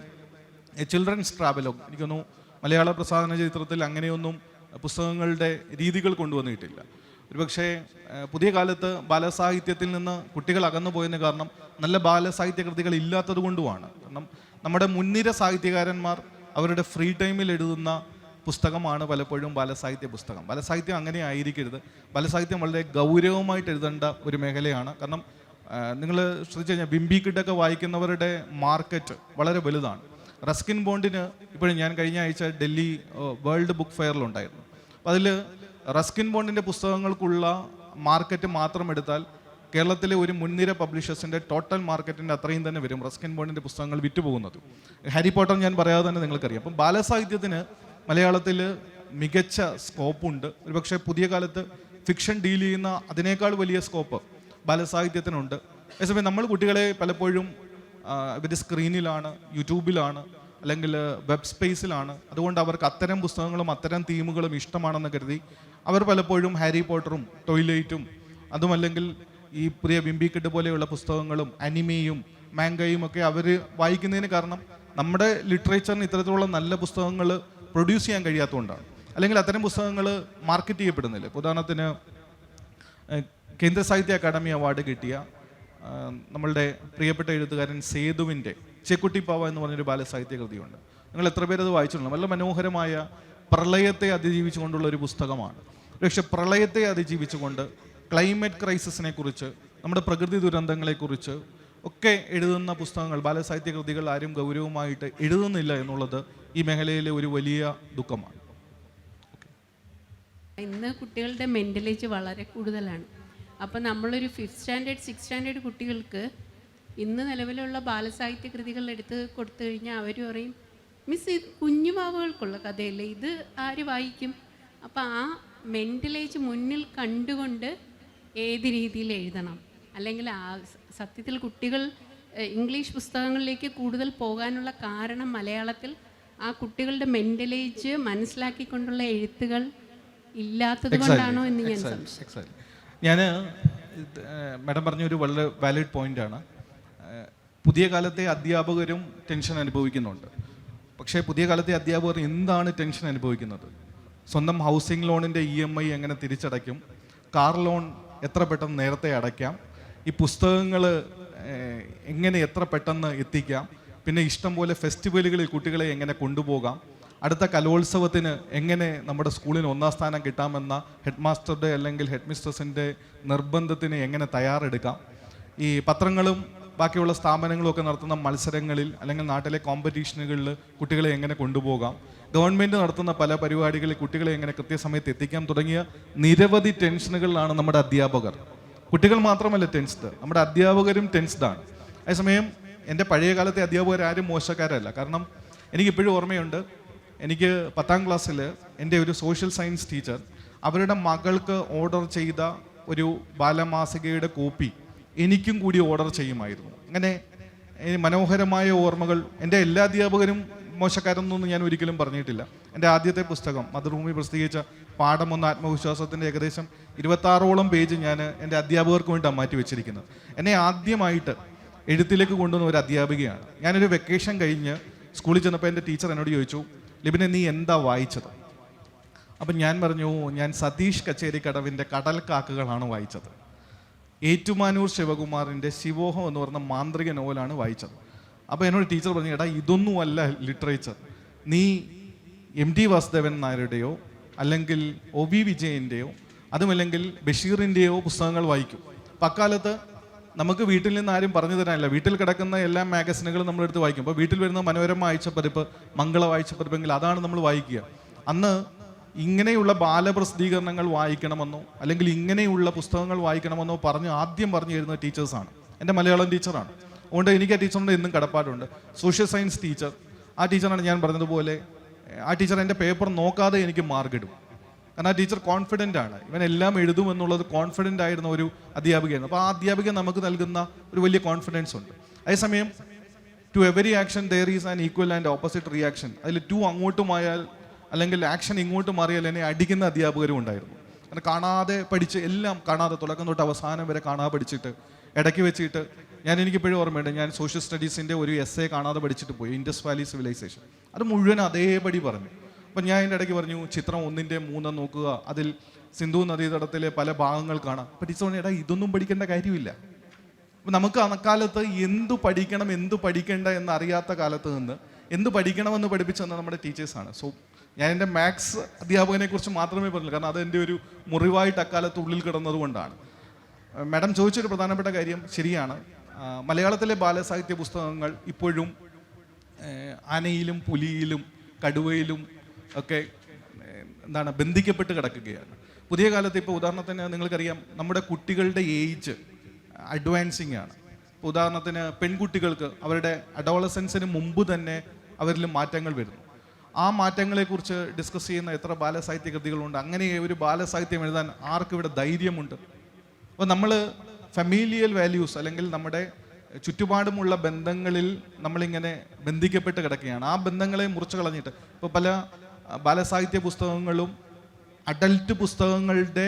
എ ചിൽഡ്രൻസ് ട്രാവലോഗ്. എനിക്കൊന്നു മലയാള പ്രസാധന ചരിത്രത്തിൽ അങ്ങനെയൊന്നും പുസ്തകങ്ങളുടെ രീതികൾ കൊണ്ടുവന്നിട്ടില്ല. ഒരുപക്ഷെ പുതിയ കാലത്ത് ബാലസാഹിത്യത്തിൽ നിന്ന് കുട്ടികൾ അകന്നു പോയതിന് കാരണം നല്ല ബാലസാഹിത്യ കൃതികൾ ഇല്ലാത്തത് കൊണ്ടുമാണ്. കാരണം നമ്മുടെ മുൻനിര സാഹിത്യകാരന്മാർ അവരുടെ ഫ്രീ ടൈമിൽ എഴുതുന്ന പുസ്തകമാണ് പലപ്പോഴും ബാലസാഹിത്യ പുസ്തകം. ബാലസാഹിത്യം അങ്ങനെ ആയിരിക്കരുത്. ബാലസാഹിത്യം വളരെ ഗൗരവമായിട്ട് എഴുതേണ്ട ഒരു മേഖലയാണ്. കാരണം നിങ്ങൾ ശ്രദ്ധിച്ചു കഴിഞ്ഞാൽ ബിംബി കിഡൊക്കെ വായിക്കുന്നവരുടെ മാർക്കറ്റ് വളരെ വലുതാണ്. റസ്കിൻ ബോണ്ടിന് ഇപ്പോഴും ഞാൻ കഴിഞ്ഞ ആഴ്ച ഡൽഹി വേൾഡ് ബുക്ക് ഫെയറിലുണ്ടായിരുന്നു. അപ്പോൾ അതിൽ റസ്കിൻ ബോണ്ടിൻ്റെ പുസ്തകങ്ങൾക്കുള്ള മാർക്കറ്റ് മാത്രം എടുത്താൽ കേരളത്തിലെ ഒരു മുൻനിര പബ്ലിഷേഴ്സിൻ്റെ ടോട്ടൽ മാർക്കറ്റിൻ്റെ അത്രയും തന്നെ വരും റസ്കിൻ ബോണ്ടിൻ്റെ പുസ്തകങ്ങൾ വിറ്റുപോകുന്നത്. ഹാരി പോട്ടർ ഞാൻ പറയാതെ തന്നെ നിങ്ങൾക്കറിയാം. അപ്പം ബാലസാഹിത്യത്തിന് മലയാളത്തിൽ മികച്ച സ്കോപ്പുണ്ട്. ഒരുപക്ഷെ പുതിയ കാലത്ത് ഫിക്ഷൻ ഡീൽ ചെയ്യുന്ന അതിനേക്കാൾ വലിയ സ്കോപ്പ് ബാലസാഹിത്യത്തിനുണ്ട്. അതേസമയം നമ്മൾ കുട്ടികളെ പലപ്പോഴും ഇവർ സ്ക്രീനിലാണ്, യൂട്യൂബിലാണ്, അല്ലെങ്കിൽ വെബ് സ്പേസിലാണ്. അതുകൊണ്ട് അവർക്ക് അത്തരം പുസ്തകങ്ങളും അത്തരം തീമുകളും ഇഷ്ടമാണെന്ന് കരുതി അവർ പലപ്പോഴും ഹാരി പോട്ടറും ടോയ്ലറ്റും അതുമല്ലെങ്കിൽ ഈ പുതിയ ബിംബി കിഡ് പോലെയുള്ള പുസ്തകങ്ങളും അനിമയും മാംഗയും ഒക്കെ അവർ വായിക്കുന്നതിന് കാരണം നമ്മുടെ ലിറ്ററേച്ചറിന് ഇത്തരത്തിലുള്ള നല്ല പുസ്തകങ്ങൾ പ്രൊഡ്യൂസ് ചെയ്യാൻ കഴിയാത്തതുകൊണ്ടാണ്. അല്ലെങ്കിൽ അത്തരം പുസ്തകങ്ങൾ മാർക്കറ്റ് ചെയ്യപ്പെടുന്നില്ല. ഉദാഹരണത്തിന് കേന്ദ്ര സാഹിത്യ അക്കാദമി അവാർഡ് കിട്ടിയ നമ്മളുടെ പ്രിയപ്പെട്ട എഴുത്തുകാരൻ സേതുവിൻ്റെ ചെക്കുട്ടി പാവ എന്ന് പറഞ്ഞൊരു ബാലസാഹിത്യ കൃതിയുണ്ട്. നിങ്ങൾ എത്ര പേരത് വായിച്ചിട്ടുണ്ട്? നല്ല മനോഹരമായ പ്രളയത്തെ അതിജീവിച്ചുകൊണ്ടുള്ള ഒരു പുസ്തകമാണ്. പക്ഷെ പ്രളയത്തെ അതിജീവിച്ചുകൊണ്ട് ക്ലൈമറ്റ് ക്രൈസിസിനെ കുറിച്ച്, നമ്മുടെ പ്രകൃതി ദുരന്തങ്ങളെക്കുറിച്ച് ഒക്കെ എഴുതുന്ന പുസ്തകങ്ങൾ, ബാലസാഹിത്യ കൃതികൾ ആരും ഗൗരവമായിട്ട് എഴുതുന്നില്ല എന്നുള്ളത് ഈ മേഖലയിലെ ഒരു വലിയ ദുഃഖമാണ്. ഇന്ന് കുട്ടികളുടെ മെൻ്റലേജ് വളരെ കൂടുതലാണ്. അപ്പം നമ്മളൊരു 5th സ്റ്റാൻഡേർഡ് 6th സ്റ്റാൻഡേർഡ് കുട്ടികൾക്ക് ഇന്ന് നിലവിലുള്ള ബാലസാഹിത്യ കൃതികൾ എടുത്ത് കൊടുത്തു കഴിഞ്ഞാൽ അവർ പറയും, മിസ് ഇത് കുഞ്ഞുമാവുകൾക്കുള്ള കഥയല്ലേ, ഇത് ആര് വായിക്കും? അപ്പം ആ മെൻ്റലേജ് മുന്നിൽ കണ്ടുകൊണ്ട് ഏത് രീതിയിൽ എഴുതണം, അല്ലെങ്കിൽ സത്യത്തിൽ കുട്ടികൾ ഇംഗ്ലീഷ് പുസ്തകങ്ങളിലേക്ക് കൂടുതൽ പോകാനുള്ള കാരണം മലയാളത്തിൽ ആ കുട്ടികളുടെ മെൻ്റലേജ് മനസ്സിലാക്കിക്കൊണ്ടുള്ള എഴുത്തുകൾ ഇല്ലാത്തത് കൊണ്ടാണോ എന്ന് ഞാൻ സംശയിച്ചു. ഞാൻ മാഡം പറഞ്ഞൊരു വളരെ വാലിഡ് പോയിൻ്റാണ്. പുതിയ കാലത്തെ അധ്യാപകരും ടെൻഷൻ അനുഭവിക്കുന്നുണ്ട്. പക്ഷേ പുതിയ കാലത്തെ അധ്യാപകർ എന്താണ് ടെൻഷൻ അനുഭവിക്കുന്നത്? സ്വന്തം ഹൗസിംഗ് ലോണിൻ്റെ EMI എങ്ങനെ തിരിച്ചടയ്ക്കും, കാർ ലോൺ എത്ര പെട്ടെന്ന് നേരത്തെ അടയ്ക്കാം, ഈ പുസ്തകങ്ങൾ എങ്ങനെ എത്ര പെട്ടെന്ന് എത്തിക്കാം, പിന്നെ ഇഷ്ടം പോലെ ഫെസ്റ്റിവലുകളിൽ കുട്ടികളെ എങ്ങനെ കൊണ്ടുപോകാം, അടുത്ത കലോത്സവത്തിന് എങ്ങനെ നമ്മുടെ സ്കൂളിന് 1ാം സ്ഥാനം കിട്ടാമെന്ന ഹെഡ് മാസ്റ്ററുടെ അല്ലെങ്കിൽ ഹെഡ് മിസ്ട്രസിൻ്റെ നിർബന്ധത്തിന് എങ്ങനെ തയ്യാറെടുക്കാം, ഈ പത്രങ്ങളും ബാക്കിയുള്ള സ്ഥാപനങ്ങളും ഒക്കെ നടത്തുന്ന മത്സരങ്ങളിൽ അല്ലെങ്കിൽ നാട്ടിലെ കോമ്പറ്റീഷനുകളിൽ കുട്ടികളെ എങ്ങനെ കൊണ്ടുപോകാം, ഗവൺമെൻറ് നടത്തുന്ന പല പരിപാടികളിൽ കുട്ടികളെ എങ്ങനെ കൃത്യസമയത്ത് എത്തിക്കാം തുടങ്ങിയ നിരവധി ടെൻഷനുകളിലാണ് നമ്മുടെ അധ്യാപകർ. കുട്ടികൾ മാത്രമല്ല ടെൻസ്ഡ്, നമ്മുടെ അധ്യാപകരും ടെൻസ്ഡാണ്. അതേസമയം എൻ്റെ പഴയ കാലത്തെ അധ്യാപകരാരും മോശക്കാരല്ല. കാരണം എനിക്കിപ്പോഴും ഓർമ്മയുണ്ട്, എനിക്ക് 10ാം ക്ലാസ്സിൽ എൻ്റെ ഒരു സോഷ്യൽ സയൻസ് ടീച്ചർ അവരുടെ മകൾക്ക് ഓർഡർ ചെയ്ത ഒരു ബാലമാസികയുടെ കോപ്പി എനിക്കും കൂടി ഓർഡർ ചെയ്യുമായിരുന്നു. അങ്ങനെ മനോഹരമായ ഓർമ്മകൾ. എൻ്റെ എല്ലാ അധ്യാപകരും മോശക്കാരെന്നൊന്നും ഞാൻ ഒരിക്കലും പറഞ്ഞിട്ടില്ല. എൻ്റെ ആദ്യത്തെ പുസ്തകം മാതൃഭൂമി പ്രസിദ്ധീകരിച്ച പാഠം 1 ആത്മവിശ്വാസത്തിൻ്റെ ഏകദേശം 26ഓളം പേജ് ഞാൻ എൻ്റെ അധ്യാപകർക്ക് വേണ്ടിയാണ് മാറ്റി വെച്ചിരിക്കുന്നത്. എന്നെ ആദ്യമായിട്ട് എഴുത്തിലേക്ക് കൊണ്ടുവന്ന ഒരു അധ്യാപികയാണ്. ഞാനൊരു വെക്കേഷൻ കഴിഞ്ഞ് സ്കൂളിൽ ചെന്നപ്പോൾ എൻ്റെ ടീച്ചർ എന്നോട് ചോദിച്ചു, ലിബിനെ നീ എന്താ വായിച്ചത്? അപ്പം ഞാൻ പറഞ്ഞു, ഞാൻ സതീഷ് കച്ചേരിക്കടവിൻ്റെ കടൽക്കാക്കുകളാണ് വായിച്ചത്. ഏറ്റുമാനൂർ ശിവകുമാറിൻ്റെ ശിവോഹം എന്ന് പറഞ്ഞ മാന്ത്രിക നോവലാണ് വായിച്ചത്. അപ്പോൾ എന്നോട് ടീച്ചർ പറഞ്ഞു, എടാ ഇതൊന്നുമല്ല ലിറ്ററേച്ചർ, നീ MT വാസുദേവൻ നായരുടെയോ അല്ലെങ്കിൽ OV വിജയൻ്റെയോ അതുമല്ലെങ്കിൽ ബഷീറിൻ്റെയോ പുസ്തകങ്ങൾ വായിക്കും. അപ്പം അക്കാലത്ത് നമുക്ക് വീട്ടിൽ നിന്ന് ആരും പറഞ്ഞു തരാനില്ല. വീട്ടിൽ കിടക്കുന്ന എല്ലാ മാഗസിനുകളും നമ്മളെടുത്ത് വായിക്കും. അപ്പോൾ വീട്ടിൽ വരുന്ന മനോരമ ആഴ്ചപ്പതിപ്പ്, മംഗള ആഴ്ചപ്പതിപ്പെങ്കിൽ അതാണ് നമ്മൾ വായിക്കുക. അന്ന് ഇങ്ങനെയുള്ള ബാലപ്രസിദ്ധീകരണങ്ങൾ വായിക്കണമെന്നോ അല്ലെങ്കിൽ ഇങ്ങനെയുള്ള പുസ്തകങ്ങൾ വായിക്കണമെന്നോ ആദ്യം പറഞ്ഞു തരുന്നത് ടീച്ചേഴ്സാണ്. എൻ്റെ മലയാളം ടീച്ചറാണ്. അതുകൊണ്ട് എനിക്ക് ആ ടീച്ചറിൻ്റെ എന്നും കടപ്പാടുണ്ട്. സോഷ്യൽ സയൻസ് ടീച്ചർ, ആ ടീച്ചറാണ് ഞാൻ പറഞ്ഞതുപോലെ, ആ ടീച്ചർ എൻ്റെ പേപ്പർ നോക്കാതെ എനിക്ക് മാർക്ക് ഇടും. കാരണം ആ ടീച്ചർ കോൺഫിഡൻ്റ് ആണ്, ഇവനെല്ലാം എഴുതുമെന്നുള്ളത് കോൺഫിഡൻ്റ് ആയിരുന്ന ഒരു അധ്യാപികയായിരുന്നു. അപ്പോൾ ആ അധ്യാപിക നമുക്ക് നൽകുന്ന ഒരു വലിയ കോൺഫിഡൻസ് ഉണ്ട്. അതേസമയം to every action there is an equal and opposite reaction. അതിൽ 2 അങ്ങോട്ടുമായാൽ അല്ലെങ്കിൽ ആക്ഷൻ ഇങ്ങോട്ട് മാറിയാൽ എന്നെ അടിക്കുന്ന അധ്യാപകരും ഉണ്ടായിരുന്നു. കാരണം കാണാതെ പഠിച്ച്, എല്ലാം കാണാതെ, തുടക്കം തൊട്ട് അവസാനം വരെ കാണാതെ പഠിച്ചിട്ട് ഇടയ്ക്ക് വെച്ചിട്ട് എനിക്കിപ്പോഴും ഓർമ്മയുണ്ട്, ഞാൻ സോഷ്യൽ സ്റ്റഡീസിൻ്റെ ഒരു essay കാണാതെ പഠിച്ചിട്ട് പോയി, ഇൻഡസ് വാലി സിവിലൈസേഷൻ. അത് മുഴുവൻ അതേപടി പറഞ്ഞു. അപ്പം ഞാൻ എൻ്റെ ഇടയ്ക്ക് പറഞ്ഞു, ചിത്രം 1-ന്റെ 3 നോക്കുക, അതിൽ സിന്ധു നദീതടത്തിലെ പല ഭാഗങ്ങൾ കാണാം. അപ്പം ടീച്ചർ പറഞ്ഞു, എടാ ഇതൊന്നും പഠിക്കേണ്ട കാര്യമില്ല. അപ്പം നമുക്ക് അക്കാലത്ത് എന്തു പഠിക്കണം എന്തു പഠിക്കേണ്ട എന്നറിയാത്ത കാലത്ത് നിന്ന് എന്ത് പഠിക്കണമെന്ന് പഠിപ്പിച്ചെന്ന് നമ്മുടെ ടീച്ചേഴ്സാണ്. സോ ഞാൻ എൻ്റെ മാത്സ് അധ്യാപകനെ കുറിച്ച് മാത്രമേ പറഞ്ഞുള്ളൂ, കാരണം അതെൻ്റെ ഒരു മുറിവായിട്ട് അക്കാലത്ത് ഉള്ളിൽ കിടന്നതുകൊണ്ടാണ്. മാഡം ചോദിച്ചൊരു പ്രധാനപ്പെട്ട കാര്യം ശരിയാണ്. മലയാളത്തിലെ ബാലസാഹിത്യ പുസ്തകങ്ങൾ ഇപ്പോഴും ആനയിലും പുലിയിലും കടുവയിലും ഒക്കെ ബന്ധിക്കപ്പെട്ട് കിടക്കുകയാണ്. പുതിയ കാലത്ത് ഇപ്പോൾ ഉദാഹരണത്തിന് നിങ്ങൾക്കറിയാം, നമ്മുടെ കുട്ടികളുടെ ഏജ് അഡ്വാൻസിങ് ആണ്. ഉദാഹരണത്തിന് പെൺകുട്ടികൾക്ക് അവരുടെ അഡോളസൻസിന് മുമ്പ് തന്നെ അവരിൽ മാറ്റങ്ങൾ വരുന്നു. ആ മാറ്റങ്ങളെക്കുറിച്ച് ഡിസ്കസ് ചെയ്യുന്ന എത്ര ബാലസാഹിത്യ കൃതികളുണ്ട്. അങ്ങനെ ഒരു ബാലസാഹിത്യം എഴുതാൻ ആർക്കിവിടെ ധൈര്യമുണ്ട്? അപ്പോൾ നമ്മൾ ഫെമിലിയൽ വാല്യൂസ് അല്ലെങ്കിൽ നമ്മുടെ ചുറ്റുപാടുമുള്ള ബന്ധങ്ങളിൽ നമ്മളിങ്ങനെ ബന്ധിക്കപ്പെട്ട് കിടക്കുകയാണ്. ആ ബന്ധങ്ങളെ മുറിച്ച് കളഞ്ഞിട്ട് ഇപ്പോൾ പല ബാലസാഹിത്യ പുസ്തകങ്ങളും അഡൽട്ട് പുസ്തകങ്ങളുടെ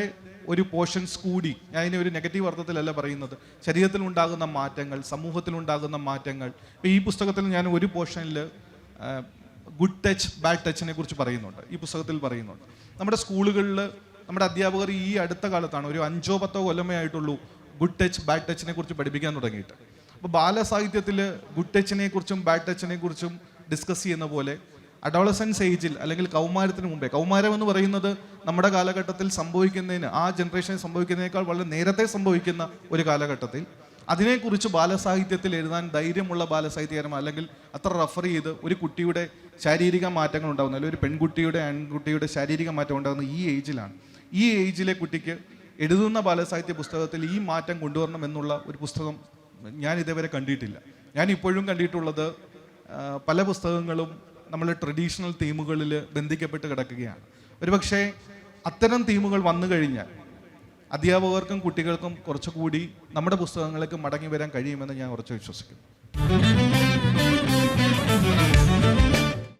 ഒരു പോർഷൻസ് കൂടി, ഞാൻ ഇതിനെ ഒരു നെഗറ്റീവ് അർത്ഥത്തിലല്ല പറയുന്നത്, ശരീരത്തിലുണ്ടാകുന്ന മാറ്റങ്ങൾ, സമൂഹത്തിലുണ്ടാകുന്ന മാറ്റങ്ങൾ. ഇപ്പോൾ ഈ പുസ്തകത്തിൽ ഞാൻ ഒരു പോർഷനിൽ ഗുഡ് ടച്ച് ബാഡ് ടച്ചിനെ കുറിച്ച് പറയുന്നുണ്ട്. ഈ പുസ്തകത്തിൽ പറയുന്നുണ്ട്. നമ്മുടെ സ്കൂളുകളിൽ നമ്മുടെ അധ്യാപകർ ഈ അടുത്ത കാലത്താണ്, ഒരു 5-10 കൊല്ലമേ ആയിട്ടുള്ളൂ, ഗുഡ് ടച്ച് ബാഡ് ടച്ചിനെ കുറിച്ച് പഠിപ്പിക്കാൻ തുടങ്ങിയിട്ട്. അപ്പോൾ ബാലസാഹിത്യത്തിൽ ഗുഡ് ടച്ചിനെ കുറിച്ചും ബാഡ് ടച്ചിനെ കുറിച്ചും ഡിസ്കസ് ചെയ്യുന്ന പോലെ അഡോളസൻസ് ഏജിൽ അല്ലെങ്കിൽ കൗമാരത്തിന് മുമ്പേ, കൗമാരം എന്ന് പറയുന്നത് നമ്മുടെ കാലഘട്ടത്തിൽ സംഭവിക്കുന്നതിന്, ആ ജനറേഷനിൽ സംഭവിക്കുന്നതിനേക്കാൾ വളരെ നേരത്തെ സംഭവിക്കുന്ന ഒരു കാലഘട്ടത്തിൽ അതിനെക്കുറിച്ച് ബാലസാഹിത്യത്തിൽ എഴുതാൻ ധൈര്യമുള്ള ബാലസാഹിത്യകാരന്മാർ, അല്ലെങ്കിൽ അത്ര റെഫർ ചെയ്ത് ഒരു കുട്ടിയുടെ ശാരീരിക മാറ്റങ്ങൾ ഉണ്ടാകുന്നത്, അല്ലെങ്കിൽ ഒരു പെൺകുട്ടിയുടെ ആൺകുട്ടിയുടെ ശാരീരിക മാറ്റം ഉണ്ടാകുന്നത് ഈ ഏജിലാണ്. ഈ ഏജിലെ കുട്ടിക്ക് എഴുതുന്ന ബാലസാഹിത്യ പുസ്തകത്തിൽ ഈ മാറ്റം കൊണ്ടുവരണം എന്നുള്ള ഒരു പുസ്തകം ഞാൻ ഇതേവരെ കണ്ടിട്ടില്ല. ഞാൻ ഇപ്പോഴും കണ്ടിട്ടുള്ളത് പല പുസ്തകങ്ങളും നമ്മൾ ട്രഡീഷണൽ തീമുകളിൽ ബന്ധിക്കപ്പെട്ട് കിടക്കുകയാണ്. ഒരുപക്ഷെ അത്തരം തീമുകൾ വന്നു കഴിഞ്ഞാൽ അധ്യാപകർക്കും കുട്ടികൾക്കും കുറച്ചുകൂടി നമ്മുടെ പുസ്തകങ്ങളിലേക്ക് മടങ്ങി വരാൻ കഴിയുമെന്ന് ഞാൻ ഉറച്ചു വിശ്വസിക്കുന്നു.